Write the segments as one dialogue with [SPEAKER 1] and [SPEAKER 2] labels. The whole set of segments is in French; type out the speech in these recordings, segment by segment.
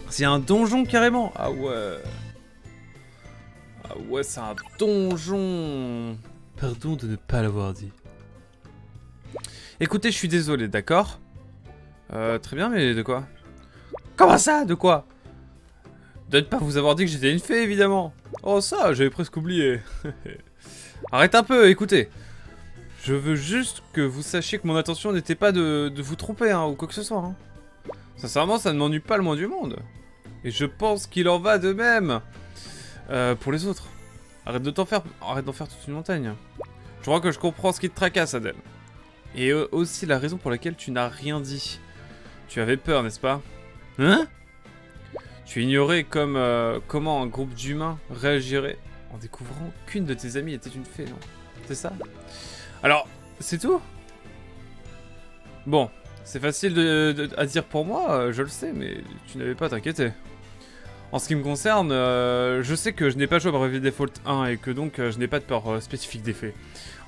[SPEAKER 1] C'est un donjon carrément. Ah ouais. Ah ouais, c'est un donjon. Pardon de ne pas l'avoir dit. Écoutez, je suis désolé, d'accord? Très bien, mais de quoi? Comment ça? De quoi? De ne pas vous avoir dit que j'étais une fée, évidemment. Oh ça, j'avais presque oublié. Arrête un peu, écoutez. Je veux juste que vous sachiez que mon intention n'était pas de vous tromper, hein, ou quoi que ce soit. Hein. Sincèrement, ça ne m'ennuie pas le moins du monde. Et je pense qu'il en va de même pour les autres. Arrête d'en faire toute une montagne. Je crois que je comprends ce qui te tracasse, Adèle. Et aussi la raison pour laquelle tu n'as rien dit. Tu avais peur, n'est-ce pas? Hein? Tu ignorais comment un groupe d'humains réagirait en découvrant qu'une de tes amies était une fée, non? C'est ça? Alors, c'est tout? Bon, c'est facile à dire pour moi, je le sais, mais tu n'avais pas à t'inquiéter. En ce qui me concerne, je sais que je n'ai pas joué à Bravely Default 1 et que donc je n'ai pas de peur spécifique des faits.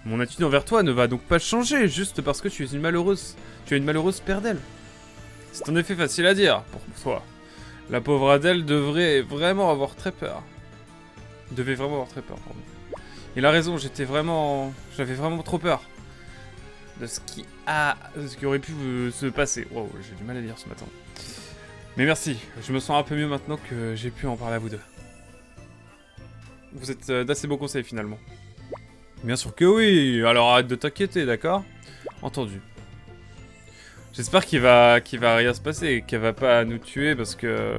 [SPEAKER 1] Mon attitude envers toi ne va donc pas changer juste parce que tu es une malheureuse. Tu es une malheureuse père d'elle. C'est en effet facile à dire pour toi. La pauvre Adèle devrait vraiment avoir très peur. Devait vraiment avoir très peur, pardon. Il a raison, j'avais vraiment trop peur de ce qui aurait pu se passer. Wow, j'ai du mal à lire ce matin. Mais merci, je me sens un peu mieux maintenant que j'ai pu en parler à vous deux. Vous êtes d'assez bons conseils finalement. Bien sûr que oui, alors arrête de t'inquiéter, d'accord? Entendu. J'espère qu'il va rien se passer et qu'elle va pas nous tuer parce que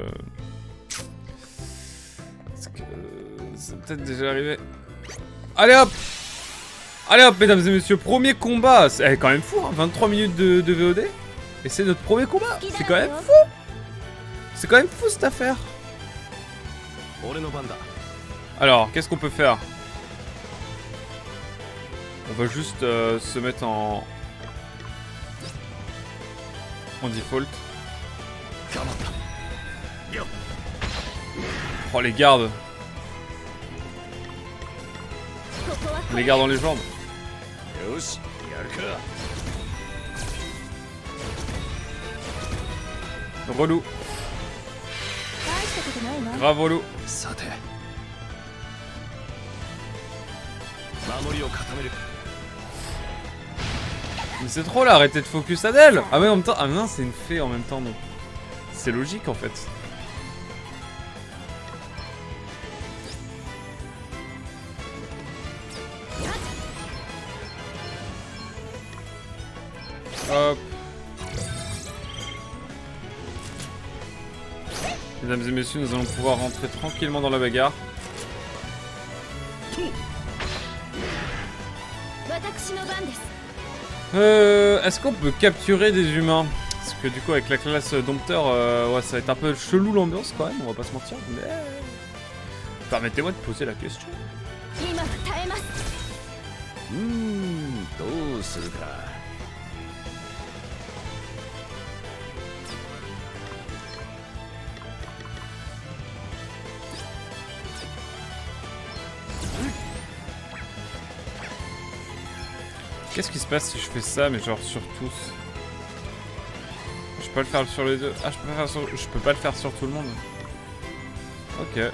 [SPEAKER 1] c'est peut-être déjà arrivé. Allez hop! Allez hop, mesdames et messieurs, premier combat! C'est quand même fou, hein, 23 minutes de VOD. Et c'est notre premier combat! C'est quand même fou! C'est quand même fou cette affaire! Alors, qu'est-ce qu'on peut faire? On va juste se mettre en default. Oh, les gardes! Les gardes dans les jambes! Relou! Grave relou! Mais c'est trop là, arrêtez de focus Adèle! Ah mais en même temps, ah non, c'est une fée en même temps, donc c'est logique en fait. Hop. Mesdames et messieurs, nous allons pouvoir rentrer tranquillement dans la bagarre. Est-ce qu'on peut capturer des humains? Parce que du coup avec la classe dompteur, ouais, ça va être un peu chelou l'ambiance quand même, on va pas se mentir, mais... Permettez-moi de poser la question. Qu'est-ce qui se passe si je fais ça, mais genre sur tous? Je peux le faire sur les deux. Ah, je peux pas le faire sur tout le monde. Ok. Je vais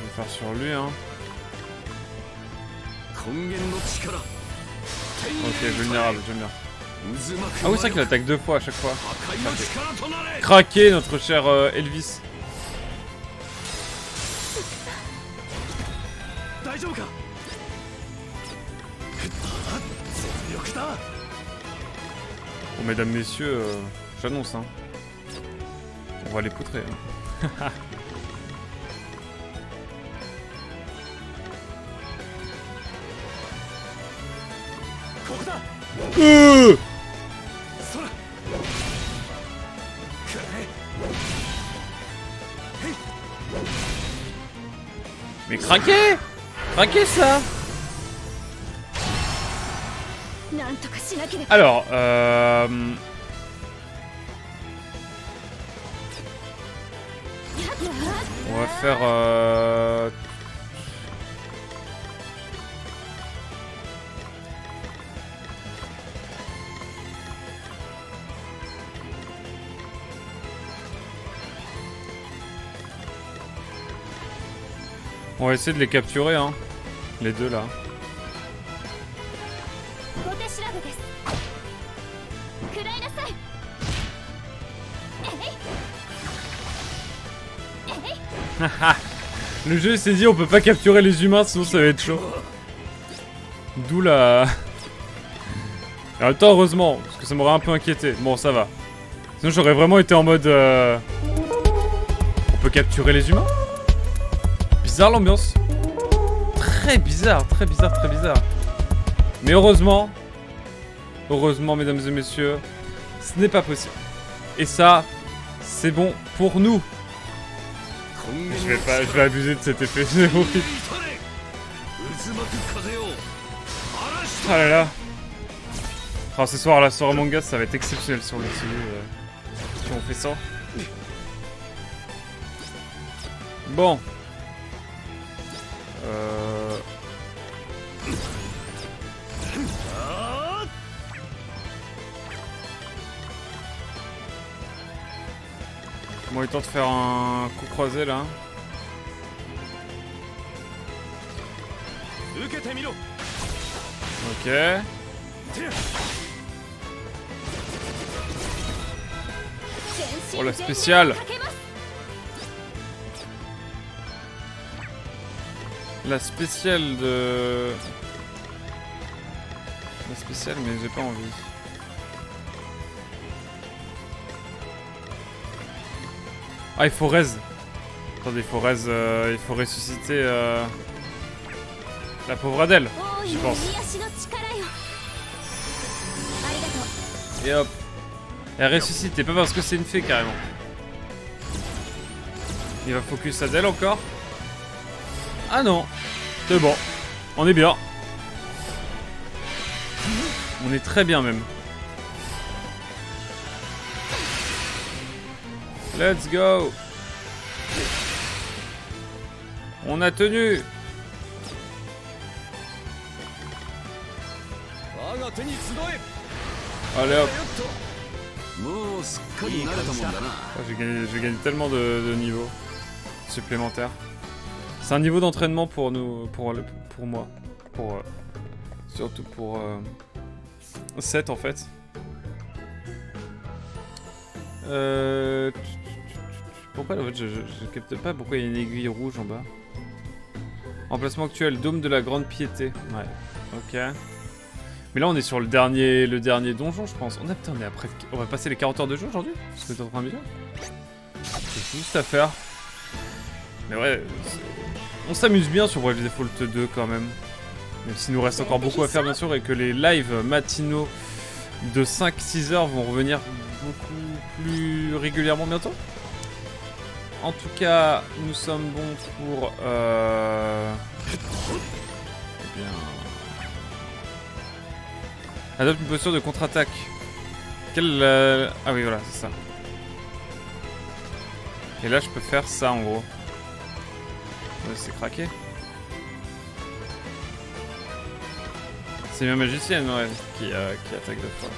[SPEAKER 1] le faire sur lui, hein. Ok, vulnérable, j'aime bien. Ah oui, c'est vrai qu'il attaque deux fois à chaque fois. Craqué, notre cher Elvis. Bon, mesdames, messieurs, j'annonce, hein. On va les poutrer. Hein. Mais craquez! Craquez ça! Alors, on va faire On va essayer de les capturer, hein. Les deux là. Le jeu s'est dit on peut pas capturer les humains sinon ça va être chaud. D'où la... Et en même temps heureusement, parce que ça m'aurait un peu inquiété. Bon ça va. Sinon j'aurais vraiment été en mode... On peut capturer les humains? Bizarre l'ambiance. Très bizarre, très bizarre, très bizarre. Mais heureusement, mesdames et messieurs, ce n'est pas possible. Et ça, c'est bon pour nous. Je vais abuser de cet effet, c'est horrible. Oh là là. Alors ce soir, la soirée manga, ça va être exceptionnel sur le TV. Si on fait ça. Bon. Bon, il est temps de faire un coup croisé là. Ok. Oh la spéciale. La spéciale de... La spéciale mais j'ai pas envie. Ah il faut raise. Attendez, il faut raise, il faut ressusciter la pauvre Adèle, je pense. Et hop. Elle ressuscite, et pas parce que c'est une fée carrément. Il va focus Adèle encore. Ah non. C'est bon. On est bien. On est très bien même. Let's go. On a tenu. Allez hop. Oh, j'ai gagné tellement de niveaux supplémentaires. C'est un niveau d'entraînement pour nous, pour moi, surtout pour 7 en fait. Pourquoi en fait je capte pas pourquoi il y a une aiguille rouge en bas. Emplacement actuel, dôme de la grande piété. Ouais, ok. Mais là on est sur le dernier donjon je pense. Putain, on va passer les 40 heures de jeu aujourd'hui. Ce que t'es en train de dire. C'est juste à faire. Mais ouais, on s'amuse bien sur Bravely Default 2 quand même. Même s'il nous reste encore beaucoup à faire bien sûr et que les lives matinaux de 5-6 heures vont revenir beaucoup plus régulièrement bientôt. En tout cas, nous sommes bons pour... Eh bien... Adopte une posture de contre-attaque. Quelle... Ah oui, voilà, c'est ça. Et là, je peux faire ça, en gros. C'est craqué. C'est ma magicienne, ouais, qui attaque deux fois.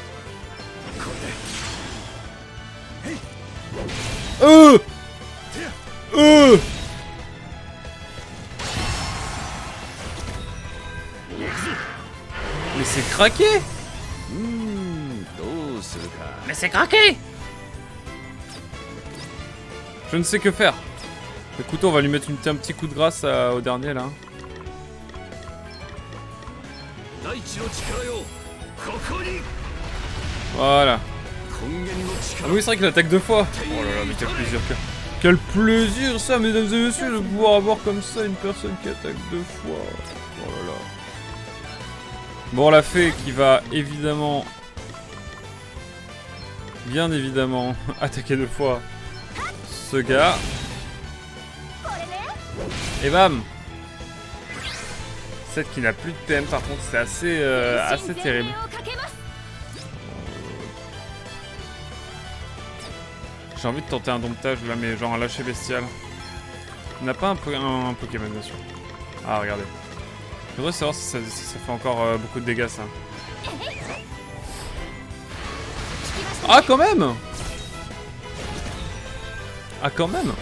[SPEAKER 1] Mais c'est craqué. Mais c'est craqué. Je ne sais que faire. Écoute, on va lui mettre un petit coup de grâce au dernier là. Voilà. Ah oui, c'est vrai qu'il attaque deux fois. Oh là là, mais quel plaisir. Quel plaisir ça, mesdames et messieurs, de pouvoir avoir comme ça une personne qui attaque deux fois. Oh là là. Bon, la fée qui va évidemment... Bien évidemment, attaquer deux fois ce gars. Et bam. 7 qui n'a plus de PM par contre, c'est assez terrible. J'ai envie de tenter un domptage là, mais genre un lâcher bestial. On n'a pas un Pokémon bien sûr. Ah regardez. Je voudrais savoir si ça fait encore beaucoup de dégâts ça. Ah quand même. Ah quand même.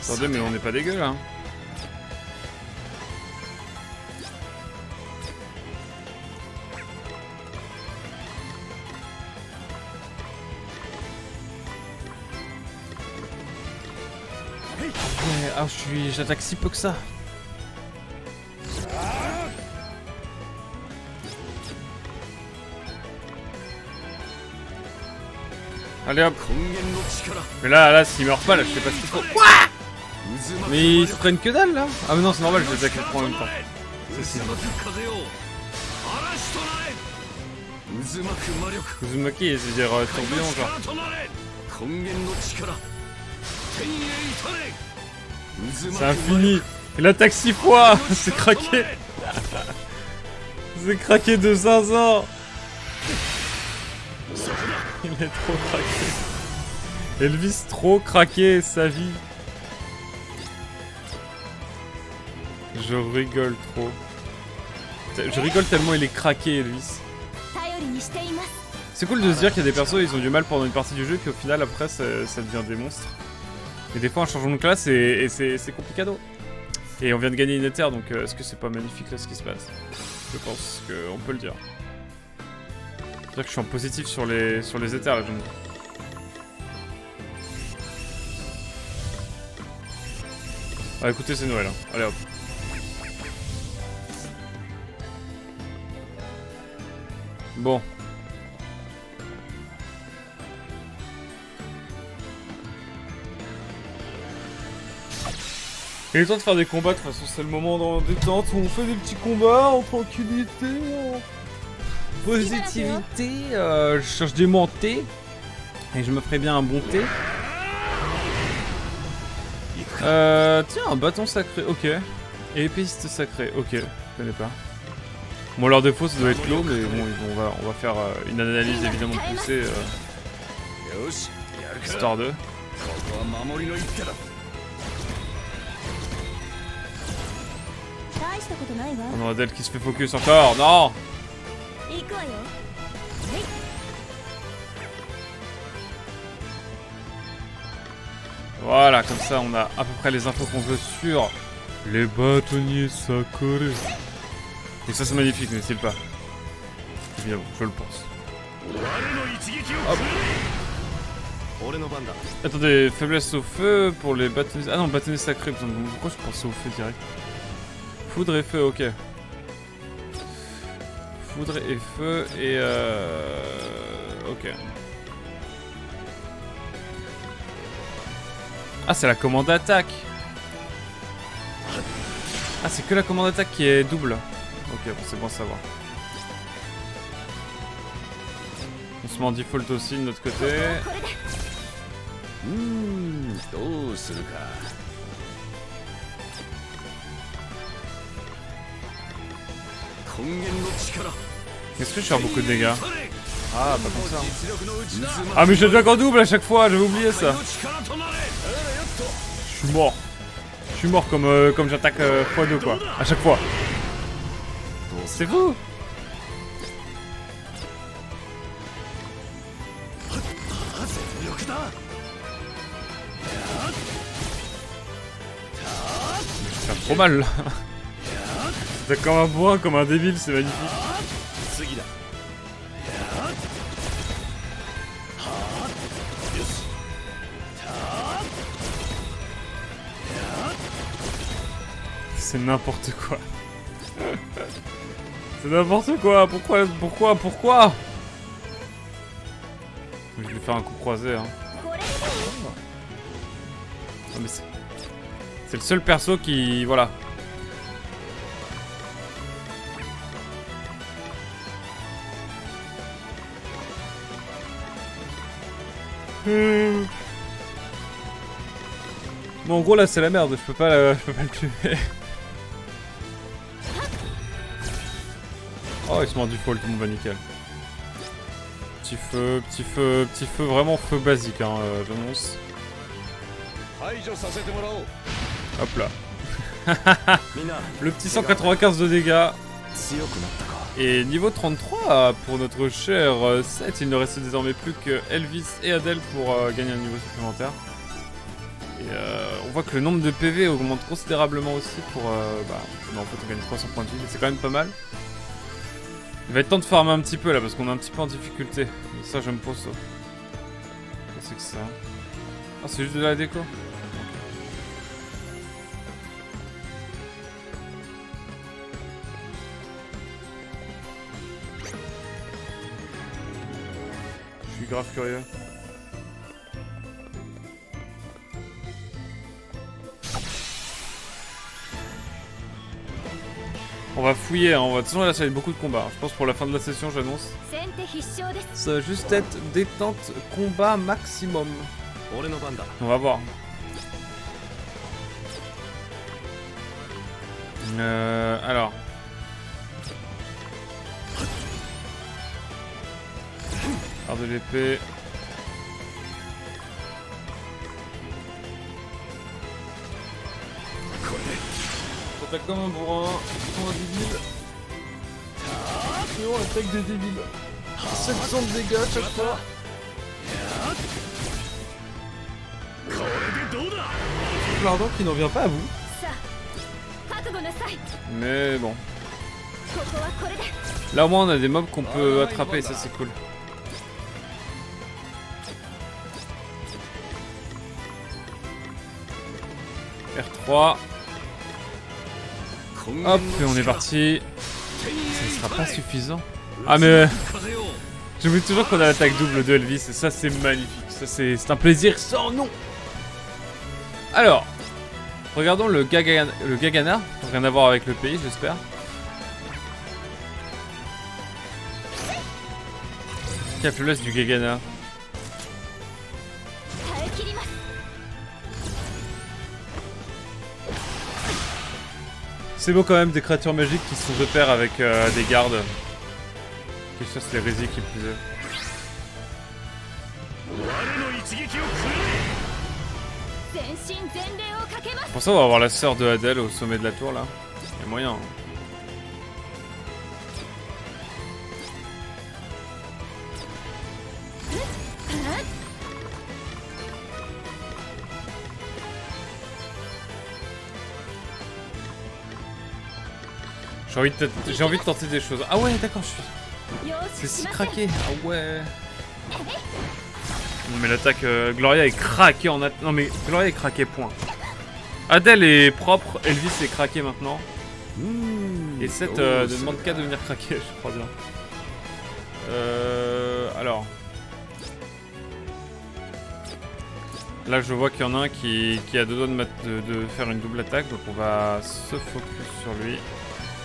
[SPEAKER 1] Attendez, mais on n'est pas dégueu là. Ouais, ah, j'attaque si peu que ça. Allez hop. Mais là, s'il meurt pas, là, je sais pas ce qu'il faut. Quoi? Mais ils se prennent que dalle là. Ah mais non, c'est normal, je les attaque en même temps. C'est Uzumaki, c'est-à-dire tourbillon genre. C'est infini. Il attaque 6 fois. C'est craqué. C'est craqué de 500. Il est trop craqué. Elvis trop craqué sa vie. Je rigole trop. Je rigole tellement il est craqué Elvis. C'est cool de se dire qu'il y a des persos ils ont du mal pendant une partie du jeu puis au final après ça devient des monstres. Et des fois un changement de classe et c'est complicado. Et on vient de gagner une éther donc est-ce que c'est pas magnifique là ce qui se passe? Je pense qu'on peut le dire. C'est-à-dire que je suis en positif sur les éthers là je me dis. Ah écoutez c'est Noël hein. Allez hop. Bon. Il est temps de faire des combats, de toute façon c'est le moment dans détente où on fait des petits combats en tranquillité, en positivité, je cherche des mots en thé, et je me ferai bien un bon thé. Tiens, un bâton sacré, ok. Et épéiste sacré, ok, je connais pas. Bon leur défaut ça doit être l'eau, mais bon on va faire une analyse évidemment poussée, histoire de... On a Adèle qui se fait focus encore, non! Voilà, comme ça on a à peu près les infos qu'on veut sur les bâtonniers sacrés. Et ça c'est magnifique, n'est-il pas? Évidemment, je le pense. Hop. Attendez, faiblesse au feu pour les bâtonniers... Ah non, bâtonniers sacrés, pourquoi je pensais au feu direct? Foudre et feu, ok. Foudre et feu et ok. Ah, c'est la commande d'attaque. Ah, c'est que la commande d'attaque qui est double. Ok, bon, c'est bon à savoir. On se met en default aussi de notre côté. Est-ce que je fais beaucoup de dégâts? Ah, pas comme ça. Ah, mais je dois qu'en double à chaque fois, j'avais oublié ça. Je suis mort. Je suis mort comme j'attaque x2 quoi, à chaque fois. C'est fou. Ça fait trop mal là. C'est comme un bourrin, comme un débile, c'est magnifique. C'est n'importe quoi. C'est n'importe quoi. Pourquoi? Je vais faire un coup croisé. Hein. Ah, mais c'est le seul perso qui... Voilà. Bon, en gros là c'est la merde, je peux pas le tuer. Oh, il se met en default, tout le monde va nickel. Petit feu, vraiment feu basique, hein, j'annonce. Hop là. Le petit 195 de dégâts. Et niveau 33 pour notre cher Seth, il ne reste désormais plus que Elvis et Adèle pour gagner un niveau supplémentaire. Et on voit que le nombre de PV augmente considérablement aussi pour... en fait on gagne 300 points de vie, c'est quand même pas mal. Il va être temps de farmer un petit peu là parce qu'on est un petit peu en difficulté. Et ça j'aime pas ça. Qu'est-ce que c'est que ça? Ah c'est juste de la déco. Je suis grave curieux. On va fouiller, hein. De toute façon là ça va être beaucoup de combats. Je pense pour la fin de la session j'annonce. Ça va juste être détente combat maximum. On va voir. Alors. Art de l'épée. Attaque comme un bourrin, comme un débile. Et on attaque des débiles. 700 de dégâts à chaque fois. Pardon qui n'en vient pas à bout. Mais bon. Là au moins on a des mobs qu'on peut attraper et ça c'est cool. R3. Hop, et on est parti. Ça ne sera pas suffisant. Ah mais... J'oublie toujours qu'on a l'attaque double de Elvis et ça c'est magnifique. Ça c'est un plaisir sans nom. Alors, regardons le Gagana. Rien à voir avec le pays j'espère. Quelle faiblesse du Gagana. C'est beau quand même des créatures magiques qui sont de pair avec des gardes. Qui chassent les résils qui plus est. Pour ça on va avoir la sœur de Adèle au sommet de la tour là. Il y a moyen. Hein. J'ai envie de tenter des choses. Ah ouais d'accord je suis... C'est si craqué. Ah ouais. Non mais l'attaque Gloria est craquée en attaque. Non mais Gloria est craquée point. Adèle est propre, Elvis est craqué maintenant. Et Seth ne demande qu'à devenir craqué, je crois bien. Alors. Là je vois qu'il y en a un qui a deux doigts de faire une double attaque, donc on va se focus sur lui.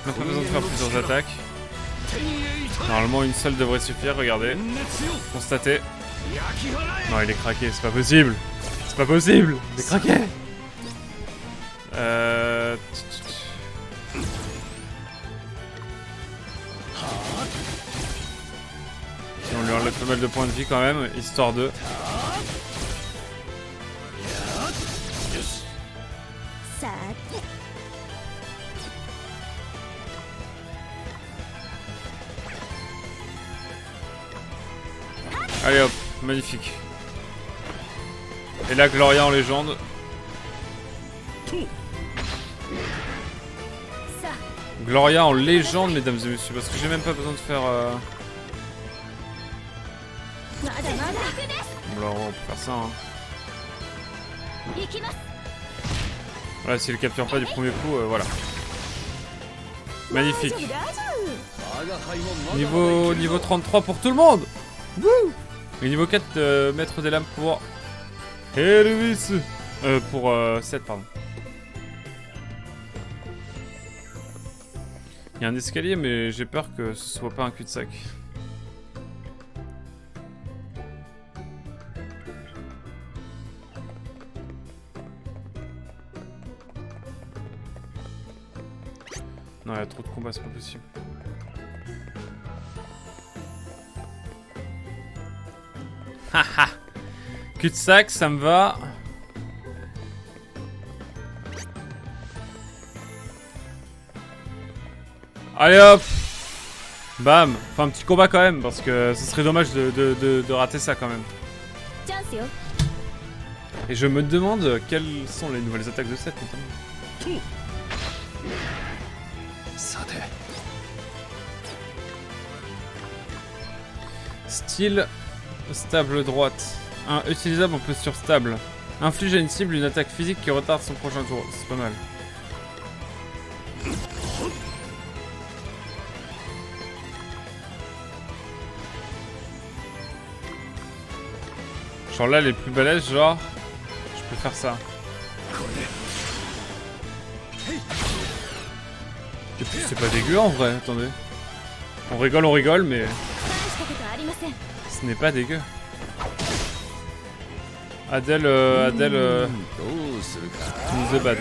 [SPEAKER 1] On n'a pas besoin de faire plusieurs attaques. Normalement une seule devrait suffire, regardez. Constatez. Non il est craqué, c'est pas possible. C'est pas possible, il est craqué. On lui enlève pas mal de points de vie quand même, histoire de... Allez hop, magnifique. Et là Gloria en légende. Gloria en légende mesdames et messieurs, parce que j'ai même pas besoin de faire... Bon alors on peut faire ça hein. Voilà, s'il le capture pas du premier coup, voilà. Magnifique. Niveau 33 pour tout le monde. Wouh. Et niveau 4, maître des lames pour Elvis. Pour 7, pardon. Il y a un escalier, mais j'ai peur que ce soit pas un cul-de-sac. Non, il y a trop de combats, c'est pas possible. Haha. Cul-de-sac, ça me va. Allez hop. Bam. Enfin, un petit combat quand même, parce que ce serait dommage de rater ça quand même. Et je me demande quelles sont les nouvelles attaques de cette notamment. Style stable droite. Utilisable en posture stable. Inflige à une cible une attaque physique qui retarde son prochain tour. C'est pas mal. Genre là, les plus balèzes, genre, je peux faire ça. Et puis c'est pas dégueu en vrai, attendez. On rigole, mais ce n'est pas dégueu. Adèle, the bad.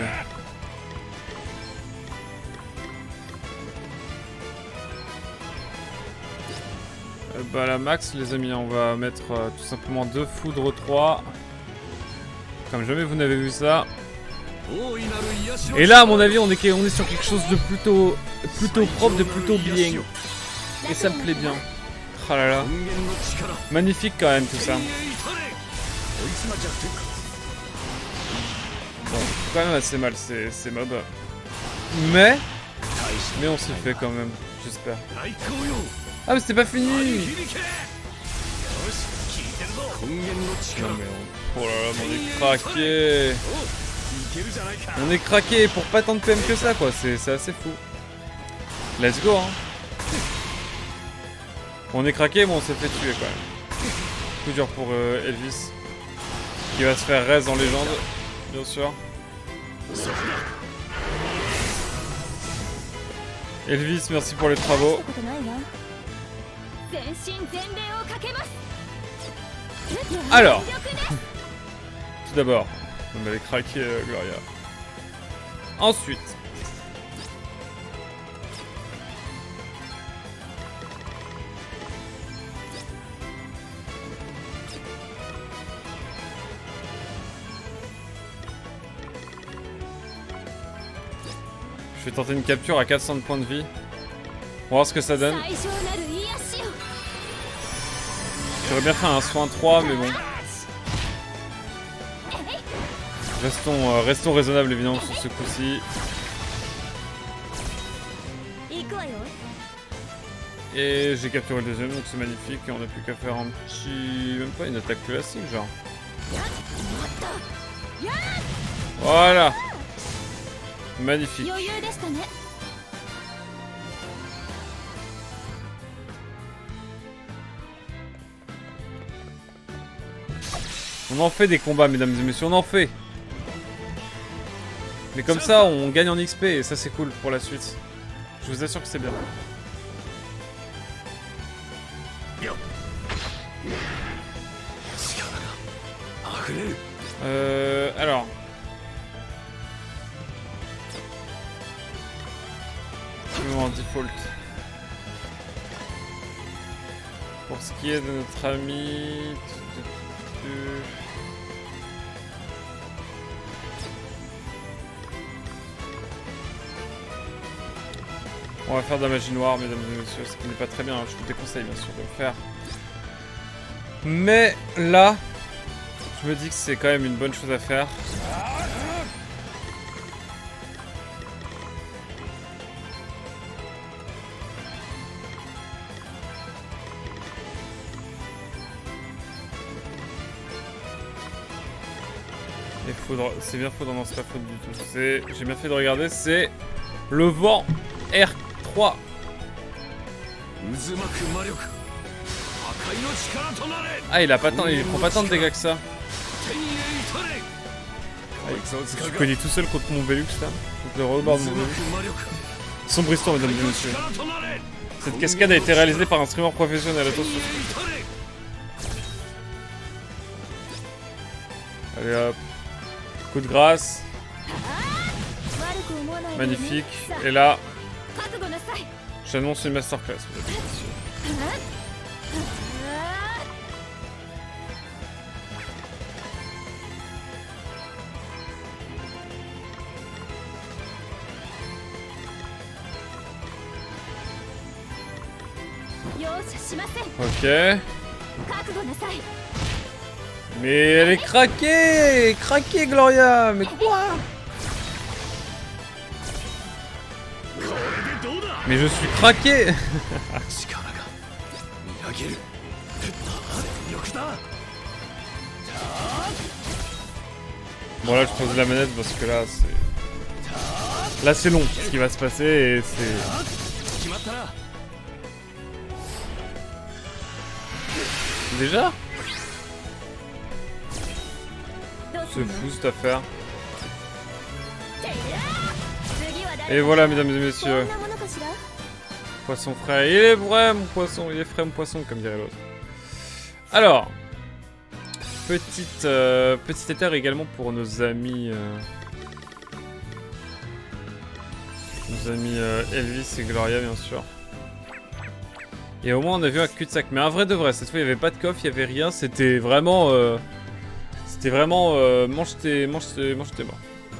[SPEAKER 1] Bah la max les amis, on va mettre tout simplement 2 foudres 3. Comme jamais vous n'avez vu ça. Et là à mon avis on est sur quelque chose de plutôt propre, de plutôt bien. Et ça me plaît bien. Oh là là. Magnifique quand même tout ça. Bon, quand même assez mal ces mobs. Mais on s'y fait quand même, j'espère. Ah mais c'était pas fini. Non mais oh là là, on est craqué. On est craqué pour pas tant de PM que ça quoi, c'est assez fou. Let's go hein. On est craqué mais on s'est fait tuer quand même. Coup dur pour Elvis. Qui va se faire raise en légende, bien sûr. Elvis, merci pour les travaux. Alors, tout d'abord, on va aller craquer Gloria. Ensuite, je vais tenter une capture à 400 de points de vie. On va voir ce que ça donne. J'aurais bien fait un soin 3, mais bon. Restons raisonnables évidemment sur ce coup-ci. Et j'ai capturé le deuxième, donc c'est magnifique. Et on n'a plus qu'à faire un petit... même pas une attaque classique, genre. Voilà. Magnifique. On en fait des combats, mesdames et messieurs, on en fait. Mais comme ça, on gagne en XP et ça c'est cool pour la suite. Je vous assure que c'est bien. Alors. En default. Pour ce qui est de notre ami... On va faire de la magie noire, mesdames et messieurs, ce qui n'est pas très bien, je vous déconseille bien sûr de le faire. Mais là, je me dis que c'est quand même une bonne chose à faire. Et foudre, c'est bien foudre, non c'est pas foudre du tout. J'ai bien fait de regarder, c'est le vent R3. Ah il prend pas tant de dégâts que ça. Je suis cogné tout seul contre mon Velux là. Contre le rebord de mon Velux. Sombre histoire mesdames et messieurs. Cette cascade a été réalisée par un streamer professionnel, attention. Allez hop. Coup de grâce. Magnifique. Et là, j'annonce une masterclass. Ok. Mais elle est craquée! Craquée, Gloria! Mais quoi? Mais je suis craqué! Bon là je pose la manette parce que là c'est... Là c'est long ce qui va se passer et c'est... Déjà? C'est fou cette affaire. Et voilà mesdames et messieurs. Poisson frais. Il est vrai mon poisson, il est frais mon poisson comme dirait l'autre. Alors... Petite éther également pour nos amis Elvis et Gloria bien sûr. Et au moins on a vu un cul-de-sac. Mais un vrai de vrai, cette fois il n'y avait pas de coffre, il n'y avait rien, c'était vraiment... mange tes morts.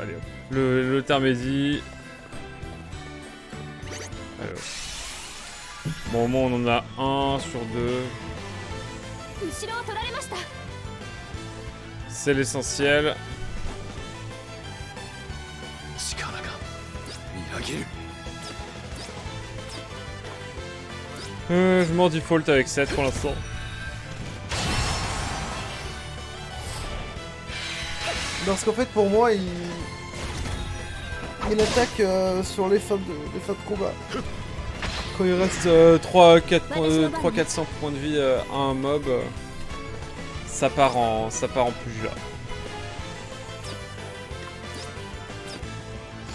[SPEAKER 1] Allez hop. Le termédi. Allez hop. Bon au moins on en a 1 sur 2. C'est l'essentiel. Je m'en default avec 7 pour l'instant.
[SPEAKER 2] Parce qu'en fait pour moi il attaque sur les fins de combat.
[SPEAKER 1] Quand il reste 300-400 points de vie à un mob, ça part en plus là.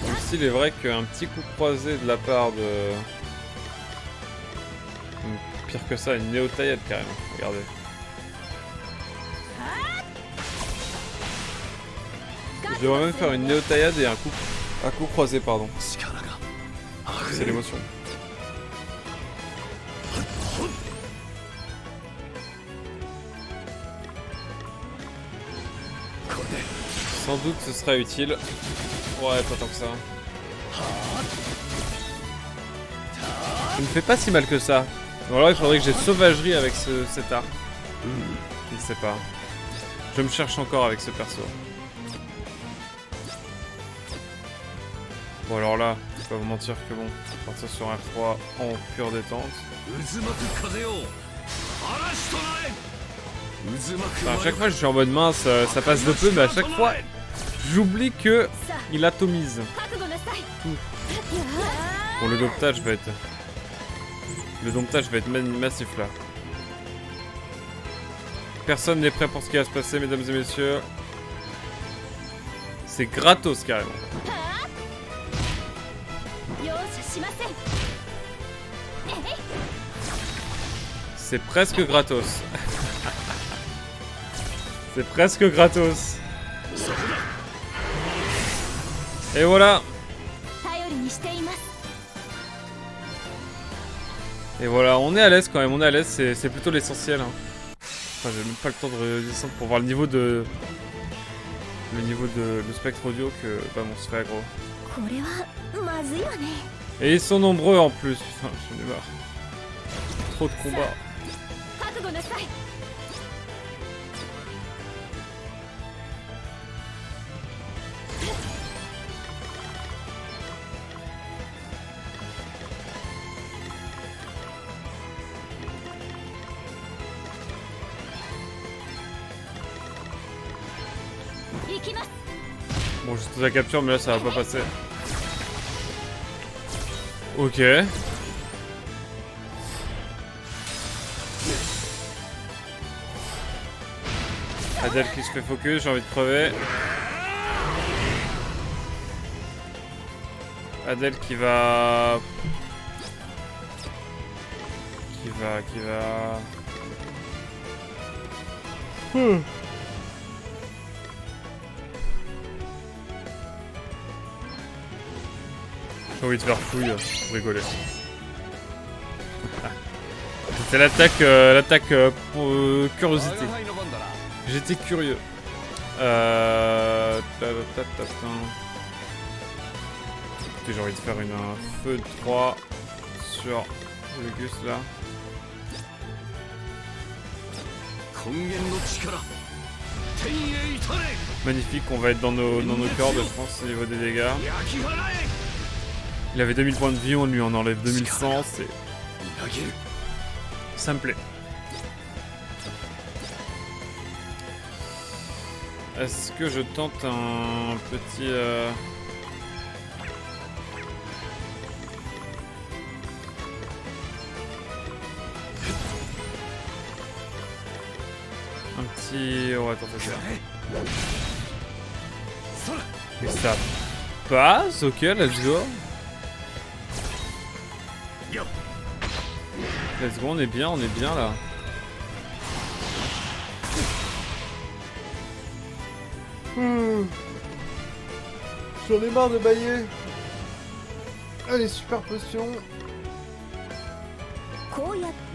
[SPEAKER 1] Même s'il est vrai qu'un petit coup croisé de la part de... Pire que ça, une néo-taillade carrément, regardez. Je devrais même faire une néo-taillade et un coup croisé, pardon. C'est l'émotion. Sans doute ce sera utile. Ouais, pas tant que ça. Je ne fais pas si mal que ça. Ou alors il faudrait que j'ai sauvagerie avec cet arc. Je ne sais pas. Je me cherche encore avec ce perso. Bon alors là, je vais pas vous mentir que bon, partir sur un 3 en pure détente. Enfin, à chaque fois je suis en mode mince, ça passe de peu, mais à chaque fois j'oublie que il atomise tout. Bon, le domptage va être... massif là. Personne n'est prêt pour ce qui va se passer, mesdames et messieurs. C'est gratos carrément. C'est presque gratos. C'est presque gratos. Et voilà. Et voilà, on est à l'aise quand même, on est à l'aise, c'est plutôt l'essentiel. Hein. Enfin, j'ai même pas le temps de descendre pour voir le niveau de le spectre audio que bah on se fait aggro. Et ils sont nombreux en plus, putain, j'en ai marre. Trop de combats. Bon, juste la capture, mais là ça va pas passer. Ok. Adèle qui se fait focus, j'ai envie de crever. Adèle qui va... J'ai envie de faire fouille pour rigoler. C'était l'attaque pour curiosité. J'étais curieux. J'ai envie de faire un feu de 3 sur le Gus là. Magnifique, on va être dans nos cordes, je pense, au niveau des dégâts. Il avait 2000 points de vie, on lui en enlève 2100, c'est... Ça me plaît. Est-ce que je tente un petit... Un petit... On va tenter ça. Et ça passe, ok, let's go. Let's go, on est bien là.
[SPEAKER 2] J'en ai marre de bailler. Allez, super potion.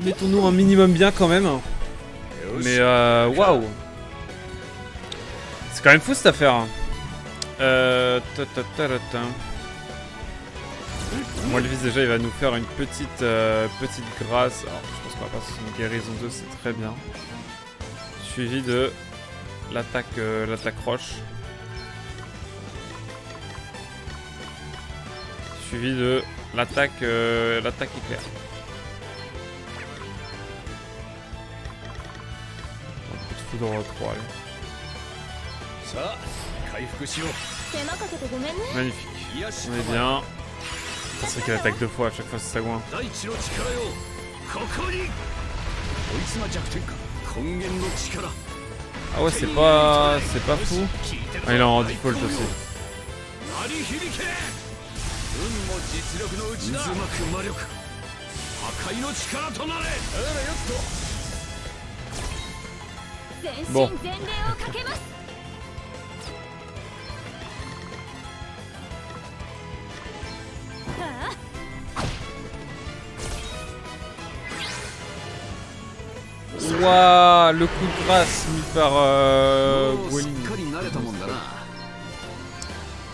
[SPEAKER 1] Mettons-nous un minimum bien quand même. Mais waouh. C'est quand même fou cette affaire. Moi le vis déjà il va nous faire une petite grâce. Alors je pense qu'on va passer sur une guérison 2, c'est très bien. Suivi de l'attaque roche. Suivi de l'attaque éclair. Un coup de foudre 3 allez. Magnifique. On est bien. C'est vrai qu'elle attaque 2 fois à chaque fois, c'est sagouin. Ah ouais, c'est pas fou. Ah, il est en default aussi. Bon. Waouh, le coup de grâce mis par Guilin.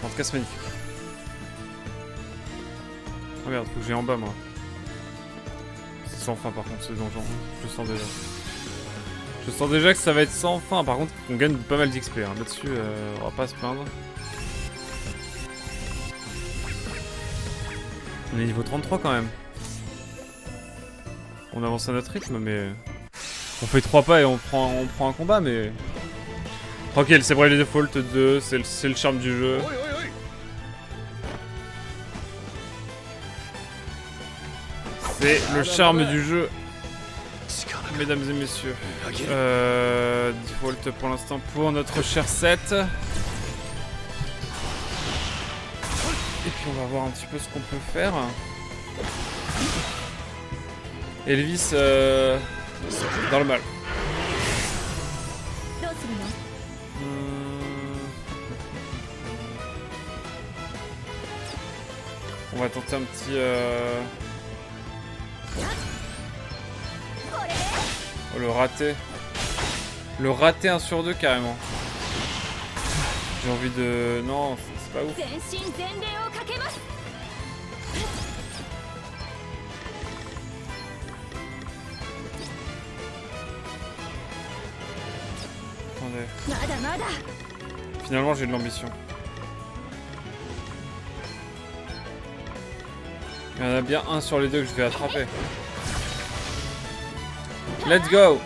[SPEAKER 1] En tout cas, c'est magnifique. Oh merde, faut que j'ai en bas moi. C'est sans fin par contre ce donjon, je le sens déjà. Je sens déjà que ça va être sans fin, par contre on gagne pas mal d'XP hein. Là-dessus on va pas se plaindre. On est niveau 33 quand même. On avance à notre rythme mais... On fait 3 pas et on prend un combat mais... Tranquille, c'est vrai les default 2, c'est le charme du jeu. C'est le charme du jeu, mesdames et messieurs. Default pour l'instant pour notre cher 7. Et puis on va voir un petit peu ce qu'on peut faire. Elvis dans le mal. On va tenter un petit... Oh, le raté. Le raté 1 sur 2 carrément. J'ai envie de... Non, c'est pas ouf. Attendez. Finalement j'ai de l'ambition. Il y en a bien un sur les deux que je vais attraper. Let's go!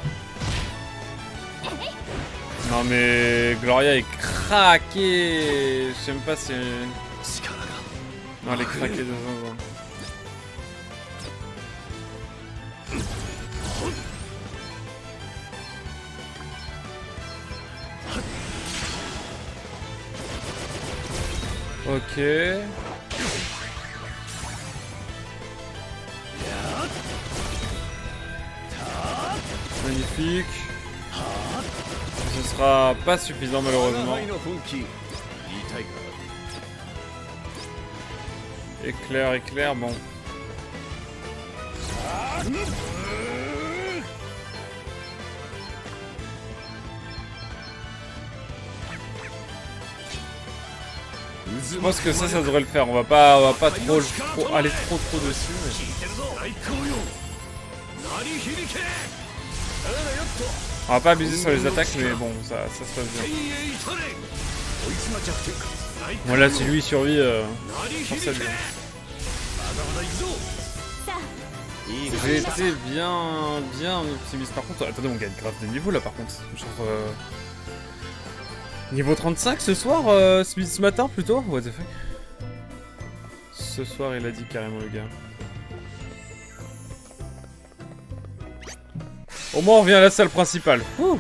[SPEAKER 1] Non mais Gloria est craquée. Je sais même pas si... Non elle est craquée de zinzin. Ok. Magnifique. Ce sera pas suffisant malheureusement. Éclair, éclair, bon. Je pense que ça devrait le faire. On va pas trop aller trop dessus. Mais... On va pas abuser sur les attaques, mais bon, ça se passe bien. Bon là, si lui il survit, ça bien. J'ai été bien optimiste. Par contre, attendez, on gagne grave des niveaux là par contre. Genre... Niveau 35 ce soir, ce matin plutôt. What the fuck. Ce soir il a dit carrément le gars. Au moins on revient à la salle principale. Ouh.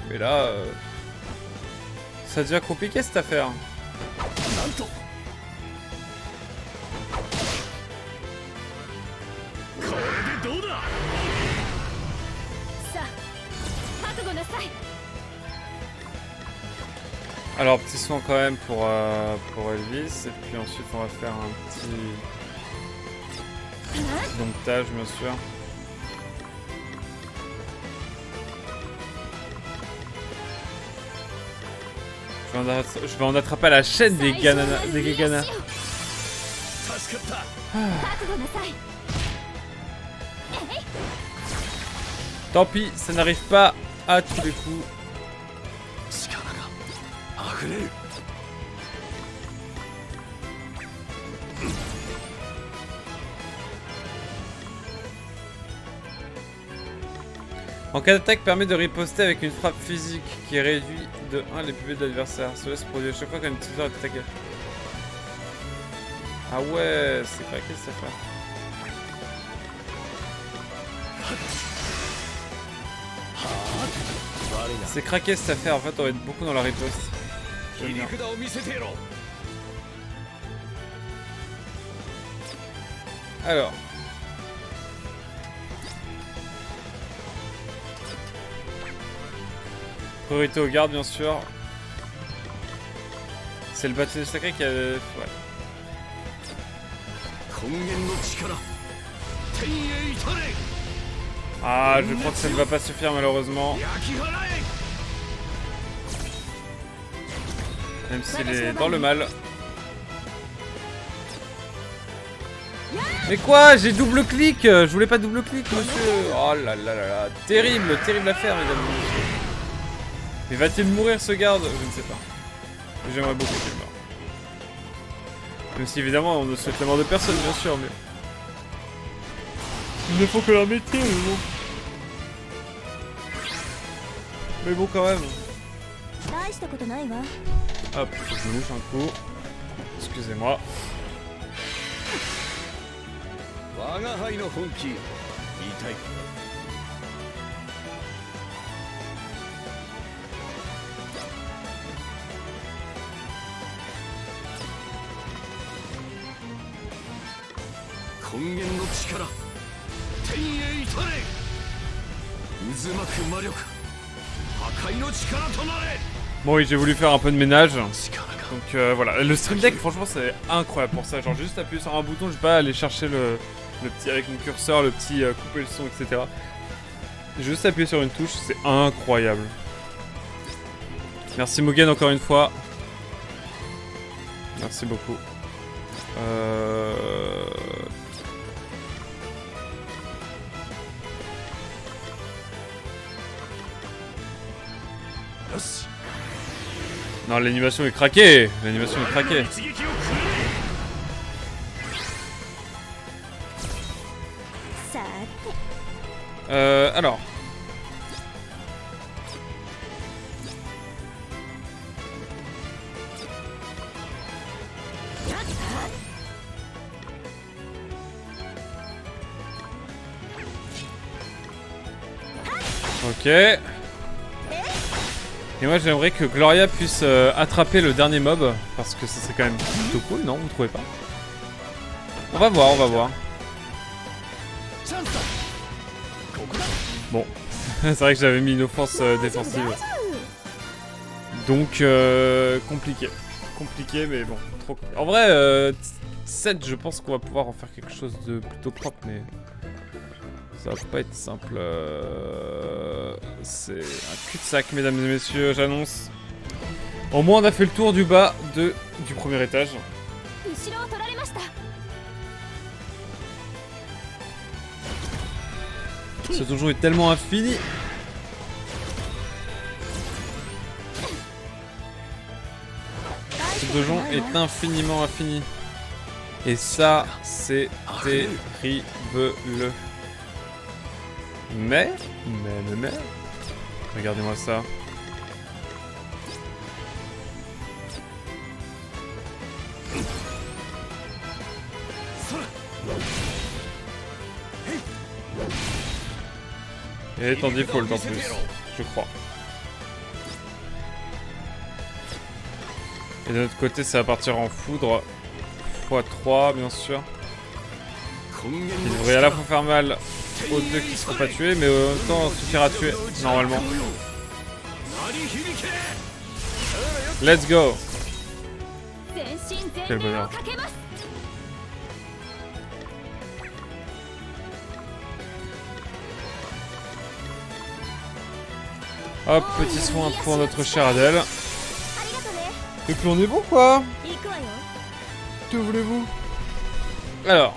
[SPEAKER 1] Mais là... ça devient compliqué cette affaire. Alors petit soin quand même pour Elvis, et puis ensuite on va faire un petit domptage bien sûr. Je vais en attraper à la chaîne des Gegana. Tant pis, ça n'arrive pas à tous les coups. En cas d'attaque, permet de riposter avec une frappe physique qui réduit de 1 les PV de l'adversaire. Cela se produit à chaque fois qu'un utilisateur est attaqué. Ah ouais, c'est craqué cette affaire. C'est craqué cette affaire, en fait on va être beaucoup dans la riposte. J'aime bien. Alors. Priorité aux gardes bien sûr. C'est le bâtiment sacré qui a... Ouais. Ah, je crois que ça ne va pas suffire malheureusement. Même s'il est dans le mal. Mais quoi? J'ai double-clic. Je voulais pas double-clic, monsieur. Oh là là là là. Terrible, terrible affaire, mesdames et messieurs. Mais va-t-il mourir ce garde? Je ne sais pas. J'aimerais beaucoup qu'il meure. Même si évidemment on ne souhaite la mort de personne, bien sûr, mais... Il ne faut que leur métier, mais bon. Mais bon, quand même. Hop, faut que je me louche un coup. Excusez-moi. Bon oui, j'ai voulu faire un peu de ménage. Donc voilà, le Stream Deck franchement c'est incroyable pour ça. Genre j'ai juste appuyé sur un bouton, je vais pas aller chercher le petit avec mon curseur, le petit couper le son, etc. J'ai juste appuyé sur une touche, c'est incroyable. Merci Mugen encore une fois. Merci beaucoup. Non, l'animation est craquée. L'animation est craquée. Alors. Ok. Et moi j'aimerais que Gloria puisse attraper le dernier mob, parce que ça serait quand même plutôt cool, non? Vous trouvez pas? On va voir, on va voir. Bon, c'est vrai que j'avais mis une offense défensive. Donc compliqué. Compliqué mais bon, trop compliqué. En vrai, 7 je pense qu'on va pouvoir en faire quelque chose de plutôt propre, mais... ça va pas être simple. C'est un cul-de-sac, mesdames et messieurs, j'annonce. Au moins, on a fait le tour du bas du premier étage. Ce donjon est tellement infini. Ce donjon est infiniment infini. Et ça, c'est terrible. Mais, regardez-moi ça. Et elle est en default en plus, je crois. Et de notre côté, ça va partir en foudre. x3, bien sûr. Il devrait à la fois faire mal aux deux qui ne seront pas tués, mais en même temps suffire à tuer, normalement. Let's go! Quel bonheur. Hop, petit soin pour notre chère Adèle. Et puis on est bon quoi? Que voulez-vous? Alors.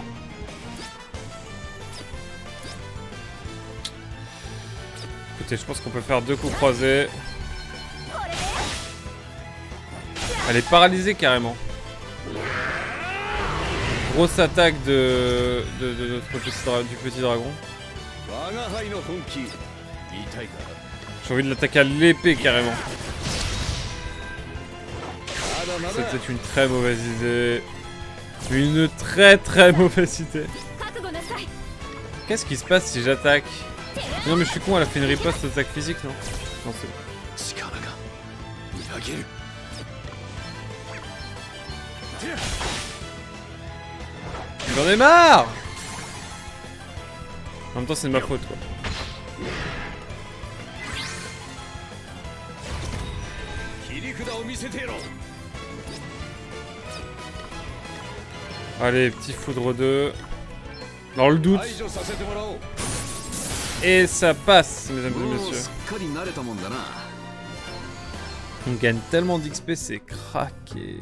[SPEAKER 1] Écoutez, je pense qu'on peut faire 2 coups croisés. Elle est paralysée carrément. Grosse attaque de notre du petit dragon. J'ai envie de l'attaquer à l'épée carrément. C'était une très mauvaise idée. Une très mauvaise idée. Qu'est-ce qui se passe si j'attaque? Non mais je suis con, elle a fait une riposte d'attaque physique, non? Non, c'est bon. J'en ai marre! En même temps, c'est de ma faute, quoi. Allez, petit foudre 2. Dans le doute. Et ça passe, mesdames et messieurs. On gagne tellement d'XP, c'est craqué.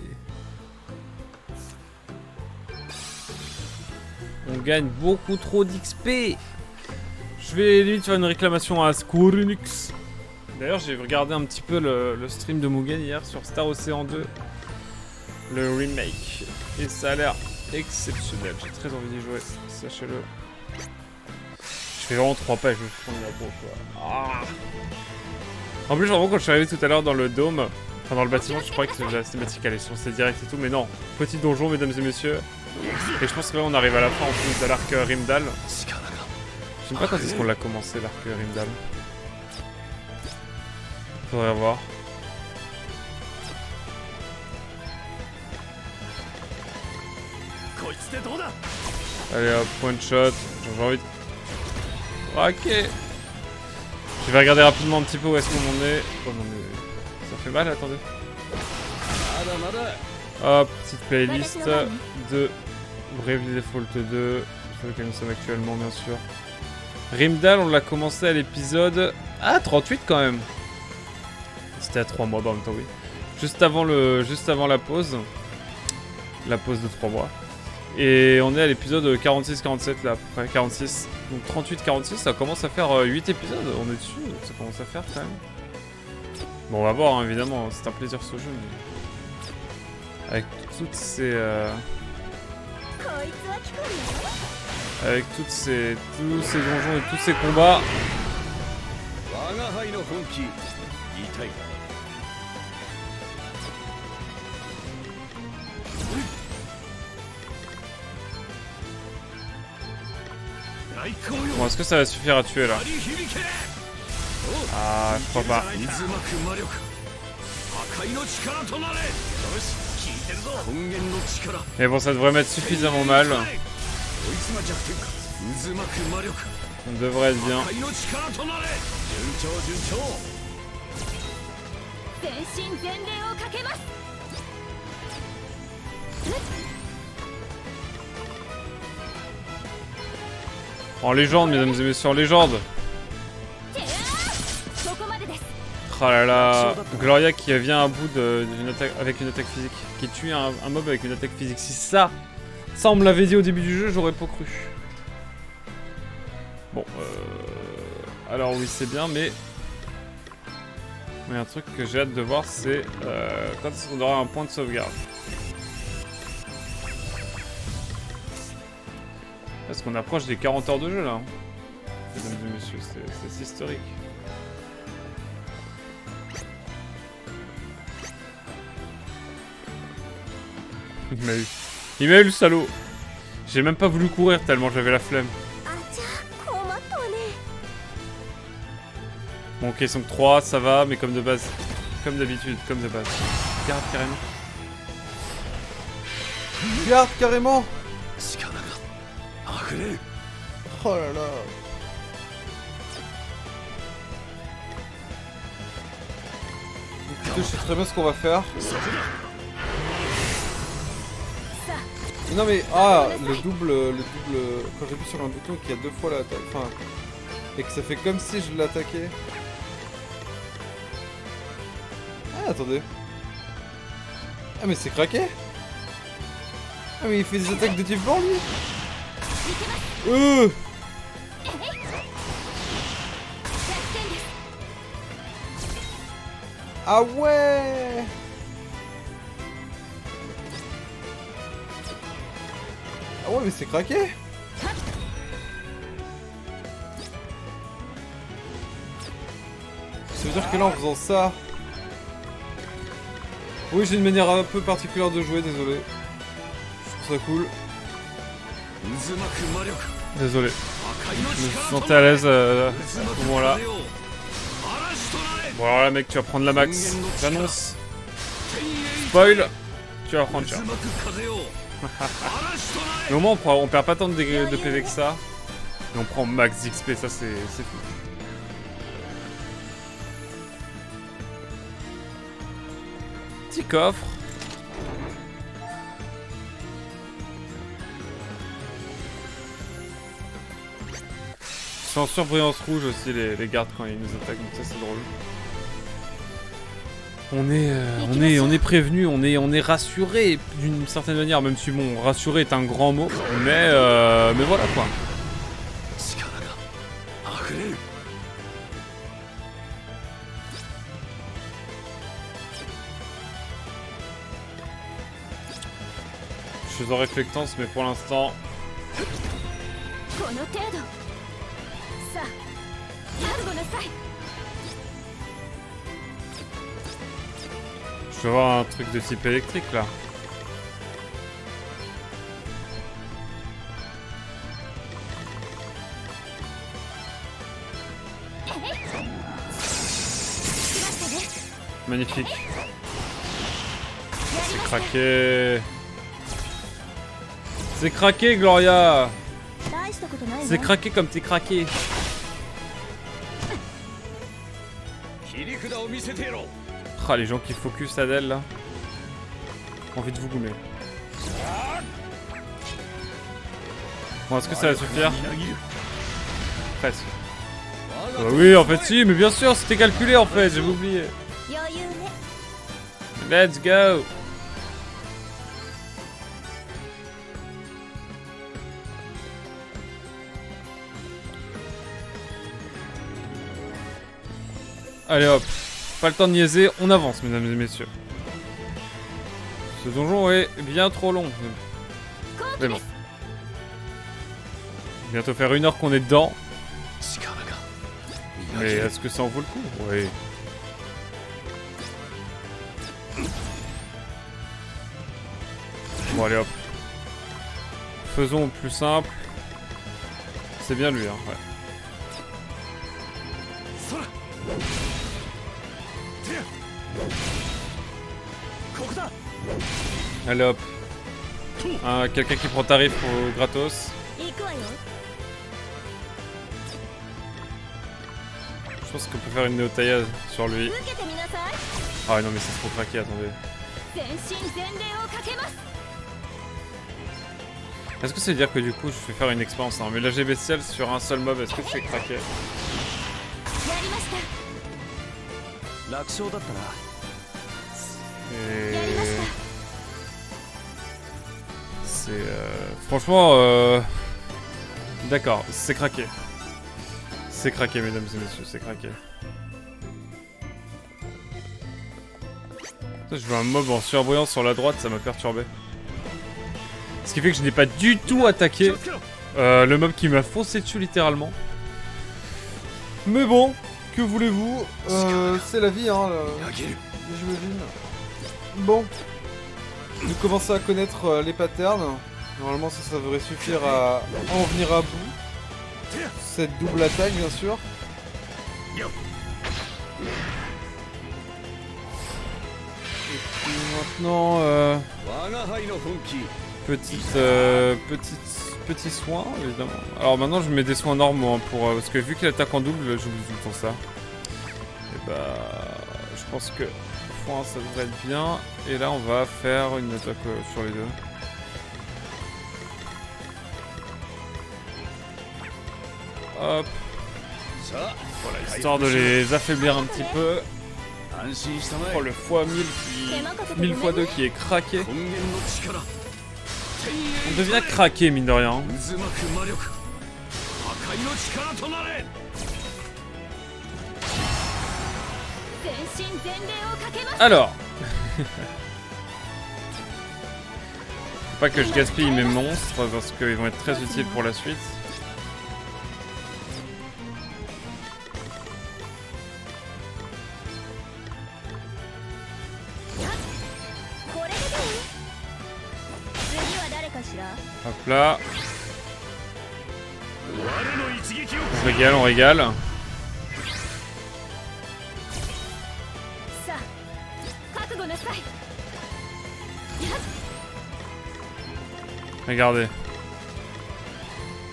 [SPEAKER 1] On gagne beaucoup trop d'XP. Je vais limite faire une réclamation à Square Enix. D'ailleurs, j'ai regardé un petit peu le stream de Mugen hier sur Star Ocean 2. Le remake. Et ça a l'air exceptionnel. J'ai très envie d'y jouer, sachez-le. Je fais vraiment 3 pas et je vais prendre la peau quoi. Ah. En plus, vraiment, quand je suis arrivé tout à l'heure dans le dôme, enfin dans le bâtiment, je croyais que la cinématique allait sur direct et tout, mais non. Petit donjon, mesdames et messieurs. Et je pense que là, on arrive à la fin en plus de l'arc Rimdal. Je sais pas quand est-ce qu'on l'a commencé l'arc Rimdal. Faudrait voir. Allez hop, point shot. J'ai envie de... Ok. Je vais regarder rapidement un petit peu où est-ce qu'on en est. Oh non mais... Ça fait mal, attendez. Hop, petite playlist de Bravely Default 2. Sur lequel nous sommes actuellement bien sûr. Rimdal, on l'a commencé à l'épisode... Ah, 38 quand même. C'était à 3 mois, bah en même temps oui. Juste avant la pause. La pause de 3 mois. Et on est à l'épisode 46-47 là, à peu près, 46. Donc 38-46, ça commence à faire 8 épisodes, on est dessus, donc ça commence à faire quand même. Bon, on va voir, hein, évidemment, c'est un plaisir ce jeu, mais... Avec toutes ces... Avec tous ces donjons et tous ces combats... Bon, est-ce que ça va suffire à tuer là? Ah, je crois pas. Mais bon, ça devrait mettre suffisamment mal. On devrait être bien. En légende, mesdames et messieurs, en légende. Oh là là, Gloria qui vient à bout avec une attaque physique, qui tue un mob avec une attaque physique. Si ça on me l'avait dit au début du jeu, j'aurais pas cru. Bon, Alors oui, c'est bien, mais... Mais un truc que j'ai hâte de voir, c'est quand est-ce qu'on aura un point de sauvegarde. Est-ce qu'on approche des 40 heures de jeu, là, hein. Mesdames et messieurs, c'est historique. Il m'a eu. Il m'a eu, le salaud. J'ai même pas voulu courir tellement j'avais la flemme. Bon, ok, donc 3, ça va, mais comme de base. Comme d'habitude, comme de base. Garde carrément.
[SPEAKER 2] Garde carrément. Oh là là. Écoutez, je sais très bien ce qu'on va faire. Non mais, ah, le double, quand j'appuie sur un bouton qui a 2 fois l'attaque, enfin, et que ça fait comme si je l'attaquais. Ah, attendez. Ah mais c'est craqué. Ah mais il fait des attaques de type vent lui. Ah ouais. Ah ouais mais c'est craqué. Ça veut dire que là en faisant ça... Oui, j'ai une manière un peu particulière de jouer, désolé. Je trouve ça cool.
[SPEAKER 1] Désolé. Je me sentais à l'aise à ce moment-là. Bon alors là mec, tu vas prendre la max. J'annonce. Spoil. Tu vas prendre cher. Mais au moins on perd pas tant de PV que ça. Et on prend max XP, ça c'est fou. Petit coffre. Ils sont en surbrillance rouge aussi les gardes quand ils nous attaquent, donc ça c'est drôle. On est prévenu, on est rassuré d'une certaine manière, même si bon, rassuré est un grand mot, mais voilà quoi. Je suis en réflectance, mais pour l'instant. Je vais voir un truc de type électrique là. Magnifique. C'est craqué. C'est craqué, Gloria. C'est craqué comme t'es craqué. Ah, les gens qui focus Adèle là. Envie de vous goumer. Bon, est-ce que ça va suffire? Presque. Oui, en fait, si, mais bien sûr, c'était calculé en fait, j'avais oublié. Let's go! Allez hop, pas le temps de niaiser, on avance mesdames et messieurs. Ce donjon est bien trop long. Mais bon. Bientôt faire 1 heure qu'on est dedans. Mais est-ce que ça en vaut le coup? Oui. Bon allez hop. Faisons plus simple. C'est bien lui hein, ouais. Allez hop. Quelqu'un qui prend tarif au gratos. Je pense qu'on peut faire une néo-taille sur lui. Ah non mais c'est trop craqué, attendez. Est-ce que ça veut dire que du coup je fais faire une expérience hein, mais l'AG bestial sur un seul mob, est-ce que c'est craqué? C'est franchement d'accord, c'est craqué. C'est craqué, mesdames et messieurs, c'est craqué. Ça, je vois un mob en surbruyant sur la droite, ça m'a perturbé. Ce qui fait que je n'ai pas du tout attaqué le mob qui m'a foncé dessus littéralement. Mais bon, que voulez-vous, c'est la vie, hein, j'imagine. Bon, nous commençons à connaître les patterns. Normalement ça devrait suffire à en venir à bout. Cette double attaque bien sûr. Et puis maintenant petit soin évidemment. Alors maintenant je mets des soins normaux hein, pour parce que vu qu'il attaque en double j'oublie tout le temps ça. Et bah je pense que point ça devrait être bien. Et là on va faire une attaque sur les deux. Hop. Voilà, histoire de les affaiblir un petit peu. Oh le x1000 qui... 1000 x 2 qui est craqué. On devient craqué mine de rien. Alors. Faut pas que je gaspille mes monstres parce qu'ils vont être très utiles pour la suite. Hop là. On régale, on régale. Regardez.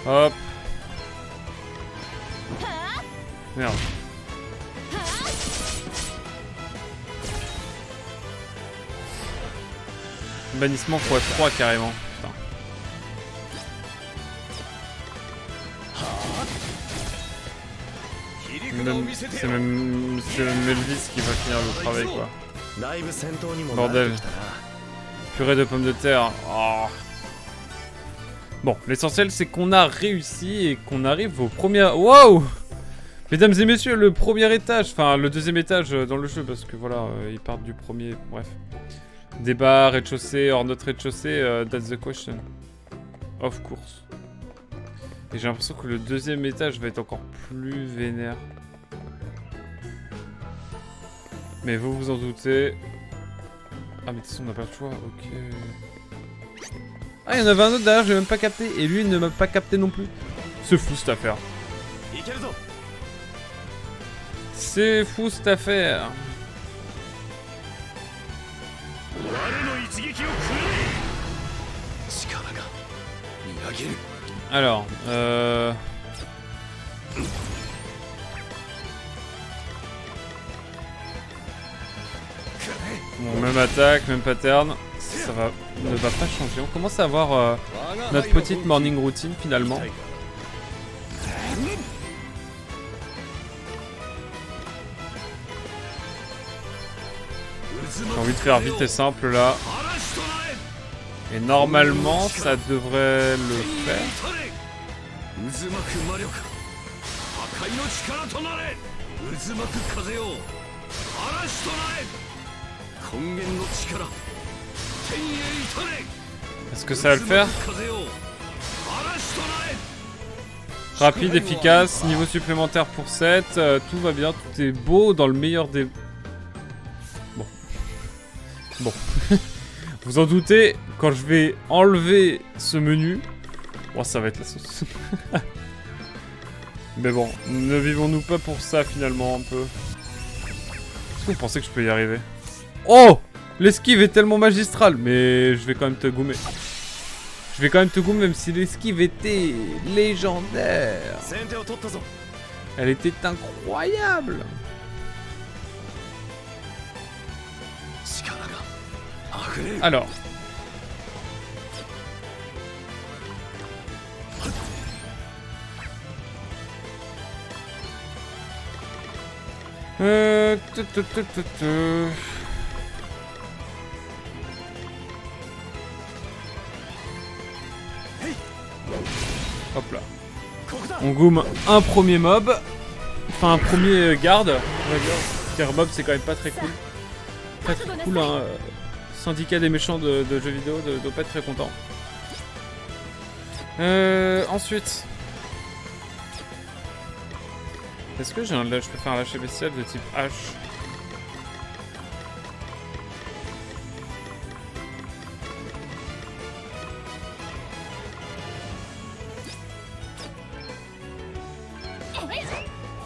[SPEAKER 1] Hop. Merde. Bannissement x3 carrément. Putain. C'est même Melvis qui va finir le travail quoi. Bordel. Purée de pommes de terre. Oh. Bon, l'essentiel c'est qu'on a réussi et qu'on arrive au premier... Wow! Mesdames et messieurs, le premier étage, enfin le deuxième étage dans le jeu parce que voilà, ils partent du premier, bref. Débat, rez-de-chaussée, hors notre rez-de-chaussée, that's the question. Of course. Et j'ai l'impression que le deuxième étage va être encore plus vénère. Mais vous vous en doutez. Ah mais de toute façon on n'a pas le choix, ok. Ah il y en avait un autre derrière, j'ai même pas capté. Et lui il ne m'a pas capté non plus. C'est fou cette affaire. C'est fou cette affaire. Alors, bon, même attaque, même pattern, ça va, ne va pas changer. On commence à avoir notre petite morning routine finalement. J'ai envie de faire vite et simple là. Et normalement, ça devrait le faire. Est-ce que ça va le faire? Rapide, efficace, niveau supplémentaire pour 7, tout va bien, tout est beau dans le meilleur des... Bon. Bon. Vous en doutez, quand je vais enlever ce menu... Oh, ça va être la sauce. Mais bon, ne vivons-nous pas pour ça finalement un peu? Est-ce que vous pensez que je peux y arriver? Oh! L'esquive est tellement magistrale, mais je vais quand même te goumer. Je vais quand même te goumer même si l'esquive était légendaire. Elle était incroyable. Alors. Hop là. On goome un premier mob. Enfin, un premier garde, on va dire. Car Mob, c'est quand même pas très cool. Pas très cool, hein. Syndicat des méchants de jeux vidéo doit pas être très content. Ensuite. Est-ce que je peux faire un lâcher bestial de type H?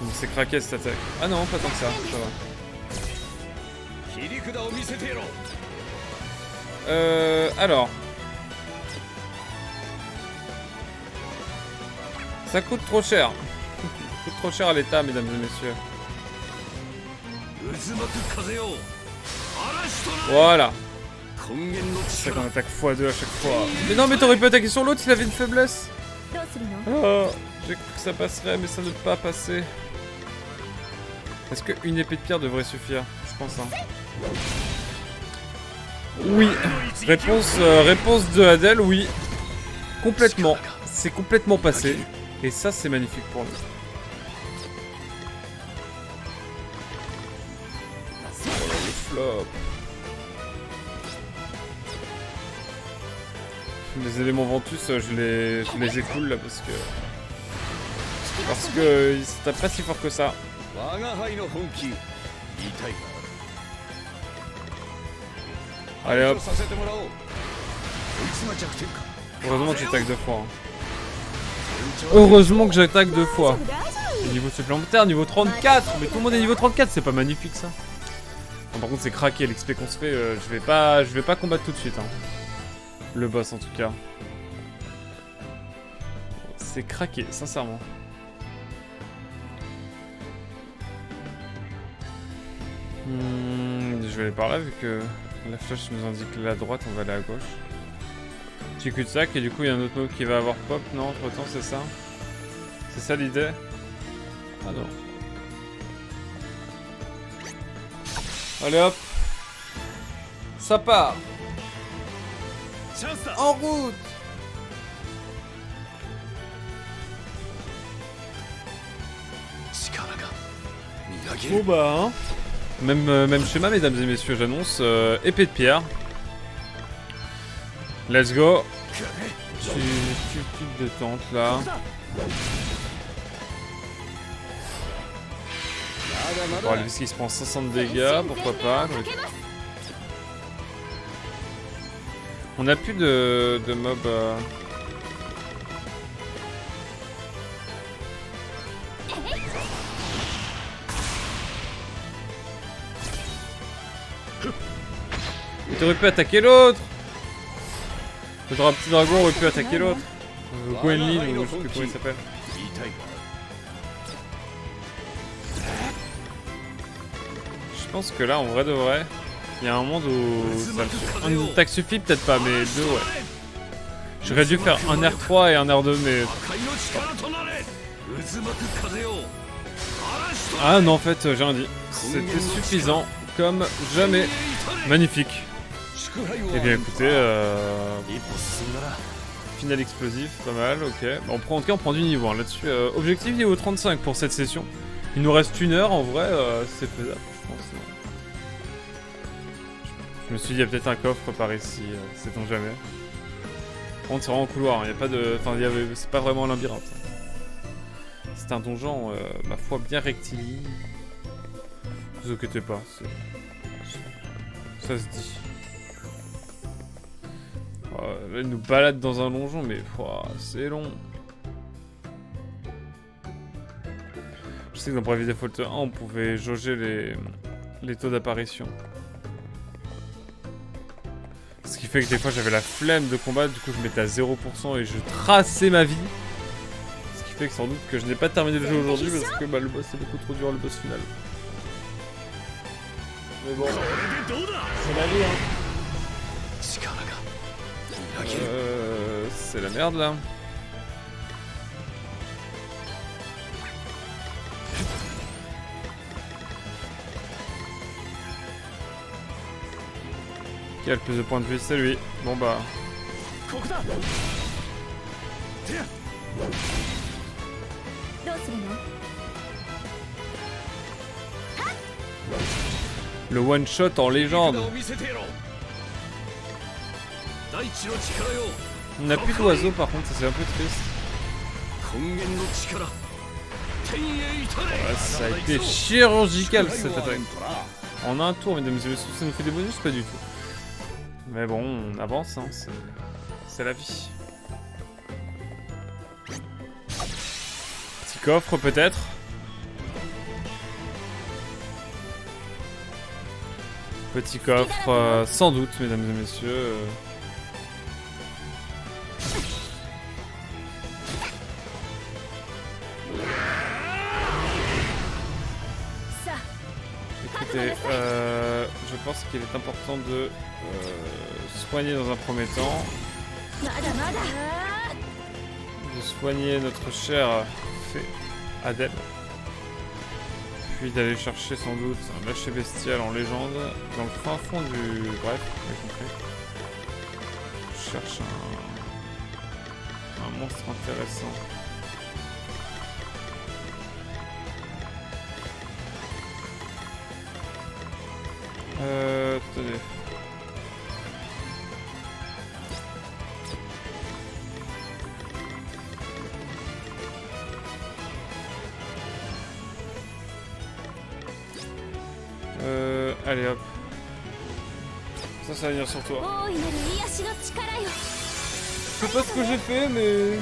[SPEAKER 1] Donc c'est craqué cette attaque. Ah non, pas tant que ça va. Alors. Ça coûte trop cher. Ça coûte trop cher à l'état, mesdames et messieurs. Voilà. C'est ça qu'on attaque x2 à chaque fois. Mais non, mais t'aurais pu attaquer sur l'autre, il avait une faiblesse. Oh, j'ai cru que ça passerait, mais ça ne peut pas passer. Est-ce qu'une épée de pierre devrait suffire? Je pense, hein. Oui. Réponse de Adèle, oui. Complètement. C'est complètement passé. Et ça, c'est magnifique pour nous. Oh, le flop. Les éléments ventus, je les écoule là parce que ils se tapent pas si fort que ça. Allez hop. Heureusement que j'attaque 2 fois. Hein. Heureusement que j'attaque 2 fois. Niveau supplémentaire, niveau 34. Mais tout le monde est niveau 34, c'est pas magnifique ça. Non, par contre c'est craqué, l'XP qu'on se fait, je vais pas combattre tout de suite. Hein. Le boss en tout cas. C'est craqué, sincèrement. Je vais aller par là vu que la flèche nous indique la droite, on va aller à gauche. Petit cul-de-sac et du coup il y a un autre mob qui va avoir pop, non entre temps c'est ça? C'est ça l'idée? Ah non. Allez hop. Ça part. En route. Bon bah hein. Même schéma mesdames et messieurs, j'annonce épée de pierre. Let's go. Petite détente là. Bon, lui qui se prend 60 dégâts, pourquoi pas. On a plus de mobs. T'aurais pu attaquer l'autre. Notre petit dragon aurait pu attaquer l'autre. Gwenlyn ou je sais plus comment il s'appelle. Je pense que là en vrai de vrai, il y a un monde où une attaque suffit, peut-être pas, mais 2 ouais. J'aurais dû faire un R3 et un R2 mais... Ah non en fait j'ai rien dit. C'était suffisant comme jamais. Magnifique. Eh bien écoutez, final explosif, pas mal, ok. Bon, en tout cas on prend du niveau hein, là-dessus. Objectif niveau 35 pour cette session. Il nous reste 1 heure, en vrai c'est faisable, je pense. Je me suis dit il y a peut-être un coffre par ici, sait-on jamais. Par contre c'est vraiment en couloir, il n'y a pas de... Enfin c'est pas vraiment un labyrinthe. C'est un donjon, ma foi, bien rectiligne. Ne vous inquiétez pas, ça se dit. Là, il nous balade dans un donjon, mais c'est long. Je sais que dans Bravely Default 1, on pouvait jauger les taux d'apparition. Ce qui fait que des fois, j'avais la flemme de combattre, du coup, je mettais à 0% et je traçais ma vie. Ce qui fait que sans doute que je n'ai pas terminé le jeu aujourd'hui parce que le boss est beaucoup trop dur, le boss final. Mais bon, c'est la vie, hein. C'est la merde là. Qui a le plus de points de vue? C'est lui. Bon bah. Le one shot en légende. On n'a plus d'oiseaux par contre, ça c'est un peu triste. Ouais, ça a été chirurgical cette attaque. En un tour, mesdames et messieurs, ça nous fait des bonus? Pas du tout. Mais bon, on avance, hein, c'est la vie. Petit coffre peut-être. Petit coffre, sans doute, mesdames et messieurs. Écoutez, je pense qu'il est important de soigner dans un premier temps. De soigner notre cher fée Adèle. Puis d'aller chercher sans doute un lâcher bestial en légende dans le fin fond du... Bref, vous avez compris. Je cherche un monstre intéressant. Attendez. Allez hop. Ça va venir sur toi. Je sais pas ce que j'ai fait, mais...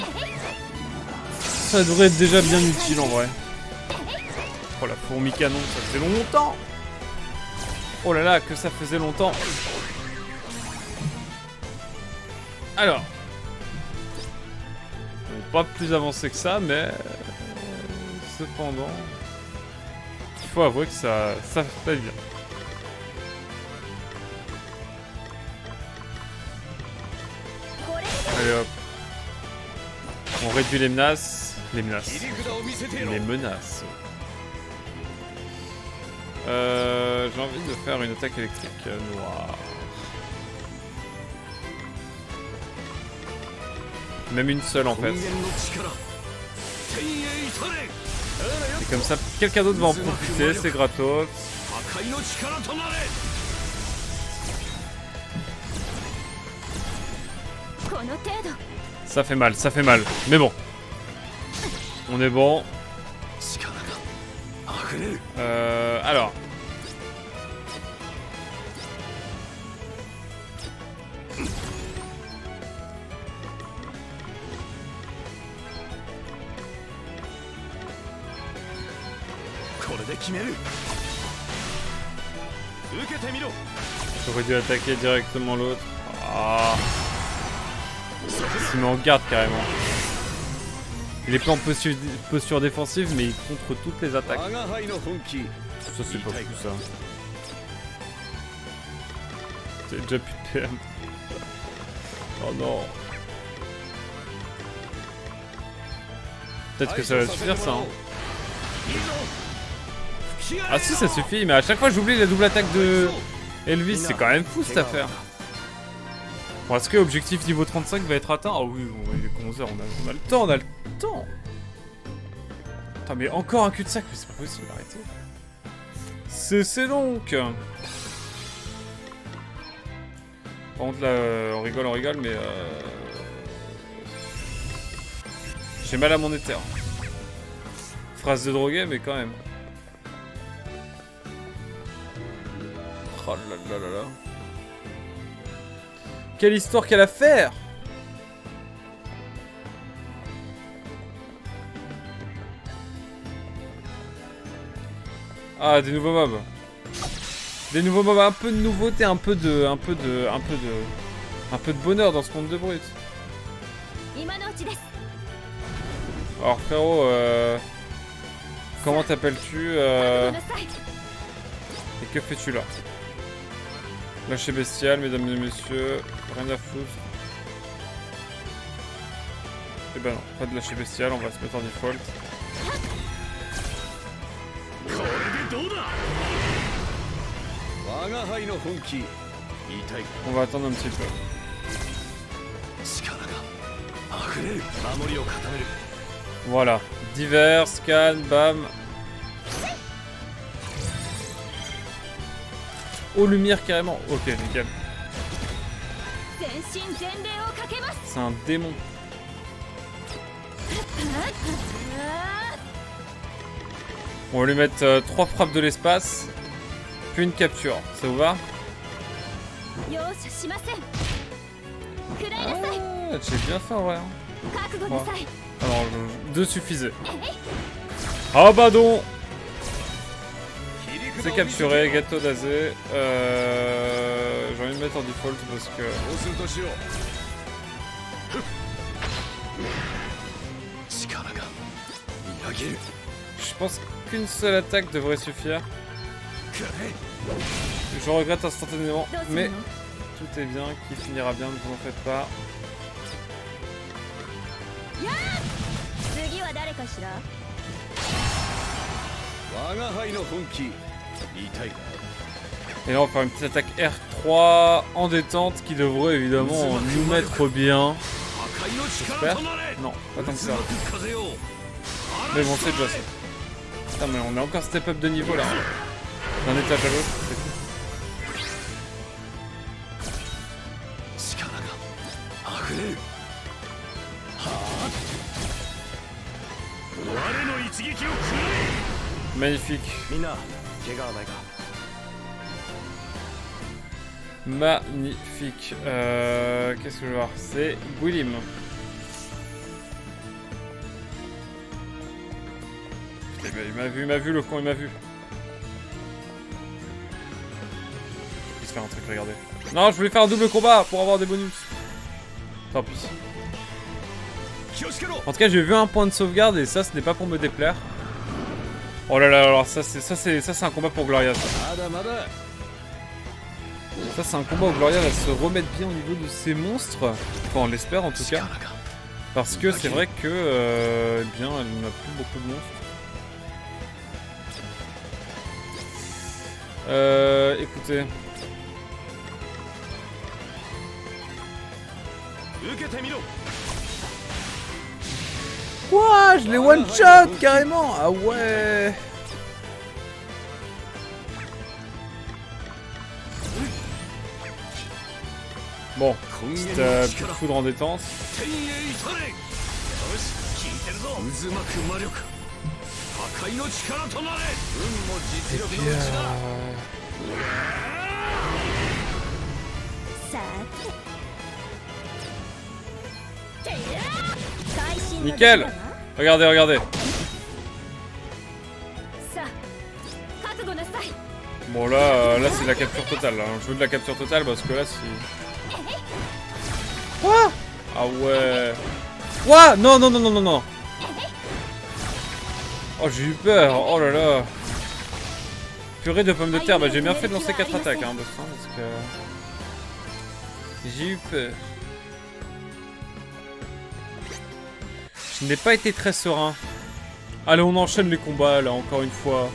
[SPEAKER 1] Ça devrait être déjà bien utile en vrai. Oh la fourmi canon, ça faisait longtemps. Oh là là, que ça faisait longtemps. Alors. On n'est pas plus avancé que ça, mais... cependant... Il faut avouer que ça fait bien. Allez hop. On réduit les menaces. Les menaces. Les menaces. J'ai envie de faire une attaque électrique noire. Même une seule en fait. Et comme ça, quelqu'un d'autre va en profiter, c'est gratos. Ça fait mal, ça fait mal. Mais bon. On est bon. Alors. J'aurais dû attaquer directement l'autre. Ah. Il me regarde carrément. Il est pas en posture défensive, mais il contre toutes les attaques. Ça c'est pas fou ça. C'est déjà plus de PM. Oh non. Peut-être que ça va suffire ça. Hein. Ah si, ça suffit, mais à chaque fois j'oublie la double attaque de Elvis, c'est quand même fou cette affaire. Bon, est-ce que l'objectif niveau 35 va être atteint? Ah oui, bon, il est 11h, on a le temps, on a le temps. Attends, mais encore un cul-de-sac, mais c'est pas possible, arrêtez. C'est donc. Par contre là, on rigole, mais j'ai mal à mon éther. Phrase de drogué, mais quand même. Oh là là là là. Quelle histoire qu'elle a à faire! Ah, des nouveaux mobs. Des nouveaux mobs, un peu de nouveauté, un peu de bonheur dans ce monde de brut. Alors frérot, comment t'appelles-tu et que fais-tu là? Lâcher bestial, mesdames et messieurs, rien à foutre. Eh ben non, pas de lâcher bestial, on va se mettre en default. On va attendre un petit peu. Voilà, divers, scan, bam. aux lumières carrément. Ok, nickel. C'est un démon. On va lui mettre 3 frappes de l'espace, puis une capture. Ça vous va? Ah, j'ai bien fait en vrai. Ouais. Alors, 2 suffisait. Abaddon. C'est capturé, Gato d'Azé. J'ai envie de mettre en default parce que... Je pense qu'une seule attaque devrait suffire. Je regrette instantanément, mais tout est bien, qui finira bien, ne vous en faites pas. Et là on va faire une petite attaque R3 en détente qui devrait évidemment nous mettre bien. J'espère. Non, pas tant que ça. Mais bon, c'est déjà ça. Putain, mais on est encore step up de niveau là. D'un étage à l'autre, c'est fou. Magnifique. Magnifique. Qu'est-ce que je vais voir? C'est Willim. Il m'a vu le con, il m'a vu. Il se fait un truc, regardez. Non, je voulais faire un double combat pour avoir des bonus. Tant pis. En tout cas, j'ai vu un point de sauvegarde et ça, ce n'est pas pour me déplaire. Oh là là, alors ça c'est un combat pour Gloria. Ça c'est un combat où Gloria va se remettre bien au niveau de ses monstres. Enfin, on l'espère en tout cas. Parce que c'est vrai que, eh bien, elle n'a plus beaucoup de monstres. Écoutez. Quoi? Je l'ai one shot carrément. Ah ouais. Bon, petite foudre en détente. Nickel. Regardez, regardez. Bon là, là c'est de la capture totale. Là. Je veux de la capture totale parce que là c'est... Quoi? Ah ouais. Quoi? Non, non, non, non, non, non. Oh j'ai eu peur. Oh là là. Purée de pommes de terre. Bah j'ai bien fait de lancer 4 attaques hein, de toute façon, parce que... J'ai eu peur. Je n'ai pas été très serein. Allez, on enchaîne les combats là, encore une fois.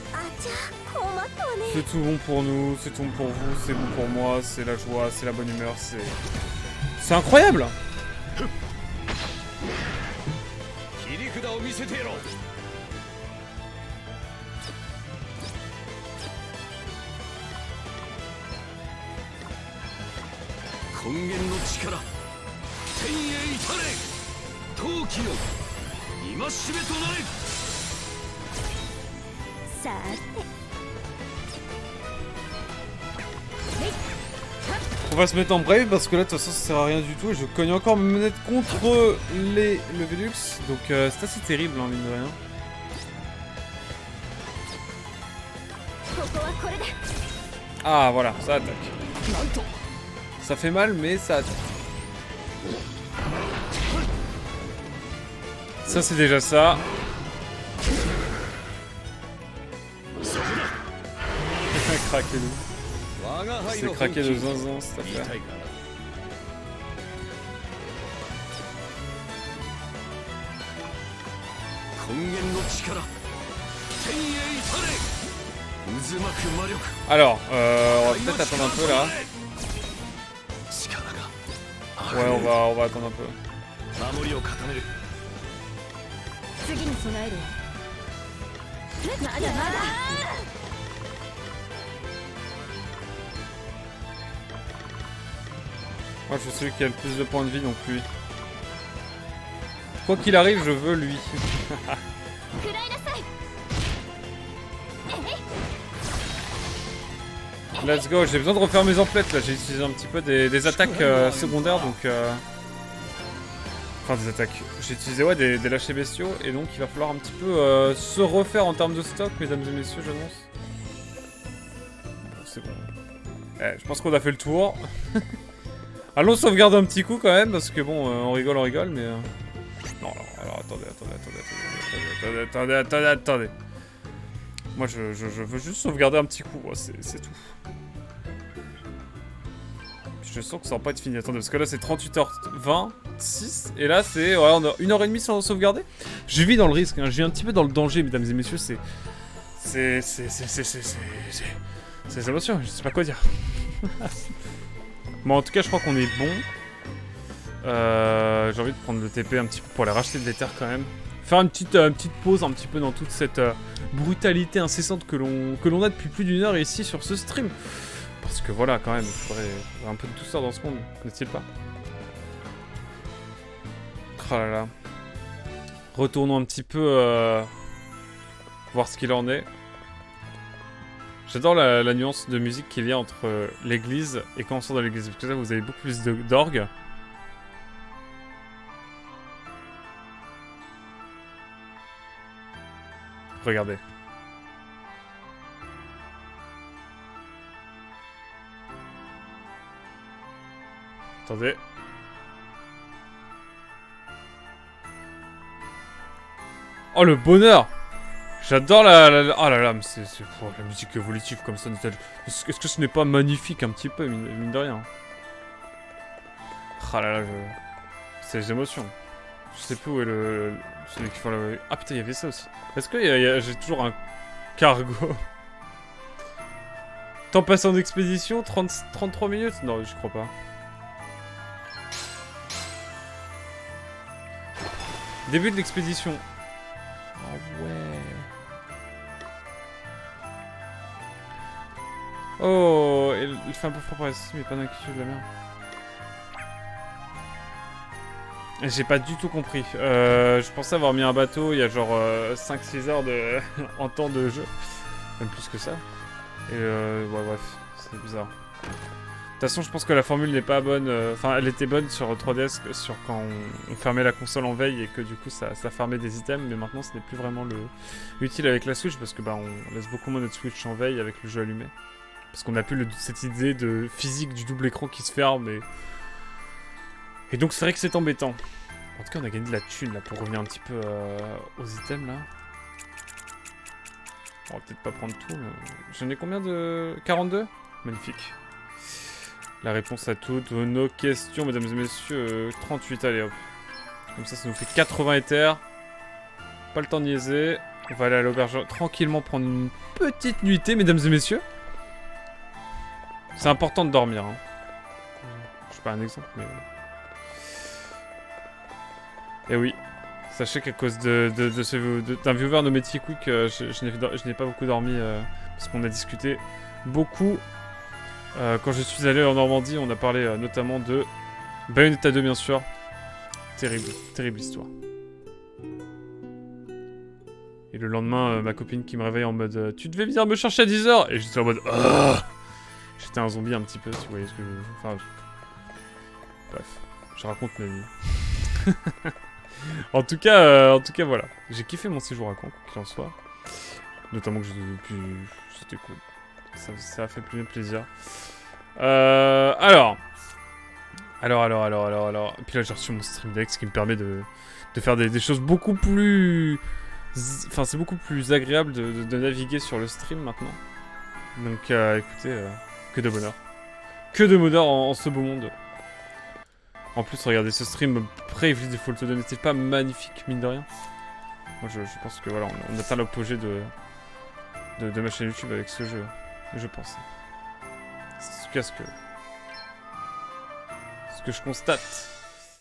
[SPEAKER 1] C'est tout bon pour nous, c'est tout bon pour vous, c'est bon pour moi, c'est la joie, c'est la bonne humeur, c'est... C'est incroyable! On va se mettre en brave parce que là de toute façon ça sert à rien du tout et je cogne encore mes manettes contre le Velux. Donc c'est assez terrible hein, mine de rien. Ah voilà, ça attaque. Ça fait mal mais ça attaque. Ça c'est déjà ça. Craqué de... C'est craqué de zinzin cette affaire. Alors, on va peut-être attendre un peu là. Ouais, on va attendre un peu. Moi, je suis celui qui a le plus de points de vie, donc lui. Quoi qu'il arrive, je veux lui. Let's go, j'ai besoin de refaire mes emplettes là, j'ai utilisé un petit peu des attaques secondaires donc... Enfin des attaques, j'ai utilisé ouais, des lâchers bestiaux et donc il va falloir un petit peu se refaire en termes de stock, mesdames et messieurs, j'annonce. Bon, c'est bon. Je pense qu'on a fait le tour. Allons sauvegarder un petit coup quand même, parce que bon, on rigole, mais... Non, alors attendez. Moi, je veux juste sauvegarder un petit coup, c'est tout. Puis je sens que ça va pas être fini. Attendez, parce que là, c'est 38h26, et là, c'est... Ouais, on a 1h30 sans sauvegarder. Je vis dans le risque, hein, je vis un petit peu dans le danger, mesdames et messieurs, c'est émotion, je sais pas quoi dire. Bon, en tout cas, je crois qu'on est bon. J'ai envie de prendre le TP un petit peu pour aller racheter de l'éther quand même. Faire une petite pause un petit peu dans toute cette brutalité incessante que l'on a depuis plus d'une heure ici sur ce stream. Parce que voilà, quand même, il faudrait un peu de douceur dans ce monde, n'est-il pas? Oh là là. Retournons un petit peu voir ce qu'il en est. J'adore la nuance de musique qu'il y a entre l'église et quand on sort de l'église. Parce que là, vous avez beaucoup plus d'orgue. Regardez. Attendez. Oh, le bonheur! J'adore oh là là, mais c'est la musique évolutive comme ça. Est-ce que ce n'est pas magnifique un petit peu, mine de rien? Ah là là, c'est les émotions. Je sais plus où est celui qui fait la... Ah putain, il y avait ça aussi. Est-ce que j'ai toujours un cargo? Temps passé en expédition, 33 minutes? Non, je crois pas. Début de l'expédition. Oh ouais. Oh, il fait un peu froid par ici, mais pas d'inquiétude, la merde. J'ai pas du tout compris. Je pensais avoir mis un bateau il y a genre 5-6 heures en temps de jeu. Même plus que ça. Et ouais, bref, c'est bizarre. De toute façon, je pense que la formule n'est pas bonne. Enfin, elle était bonne sur 3DS sur quand on fermait la console en veille et que du coup ça fermait des items. Mais maintenant, ce n'est plus vraiment utile avec la Switch parce que bah on laisse beaucoup moins notre Switch en veille avec le jeu allumé. Parce qu'on a plus cette idée de physique du double écran qui se ferme et donc c'est vrai que c'est embêtant. En tout cas, on a gagné de la thune là pour revenir un petit peu aux items là. On va peut-être pas prendre tout, mais... J'en ai combien de... 42 ? Magnifique. La réponse à toutes nos questions, mesdames et messieurs, 38, allez hop. Comme ça nous fait 80 éthers. Pas le temps de niaiser. On va aller à l'auberge tranquillement prendre une petite nuitée, mesdames et messieurs. C'est important de dormir. Hein. Je sais pas un exemple, mais... Et oui. Sachez qu'à cause d'un viewer nommé Quick, je n'ai pas beaucoup dormi parce qu'on a discuté beaucoup. Quand je suis allé en Normandie, on a parlé notamment de Bayonetta 2, bien sûr. Terrible, terrible histoire. Et le lendemain, ma copine qui me réveille en mode tu devais venir me chercher à 10h. Et j'étais en mode j'étais un zombie un petit peu, si vous voyez ce que je... Enfin, bref, je raconte ma vie. En tout cas, voilà. J'ai kiffé mon séjour à Caen, quoi qu'il en soit. Notamment que c'était cool. Ça a fait plus plaisir. Alors. Et puis là, j'ai reçu mon Stream Deck, ce qui me permet de faire des choses beaucoup plus... Enfin, c'est beaucoup plus agréable de naviguer sur le stream maintenant. Donc, écoutez, que de bonheur. Que de bonheur en ce beau monde. En plus, regardez ce stream Bravely Default 2, n'était pas magnifique, mine de rien? Moi, je pense que voilà, on atteint l'apogée de ma chaîne YouTube avec ce jeu, je pense. C'est en tout cas ce que je constate.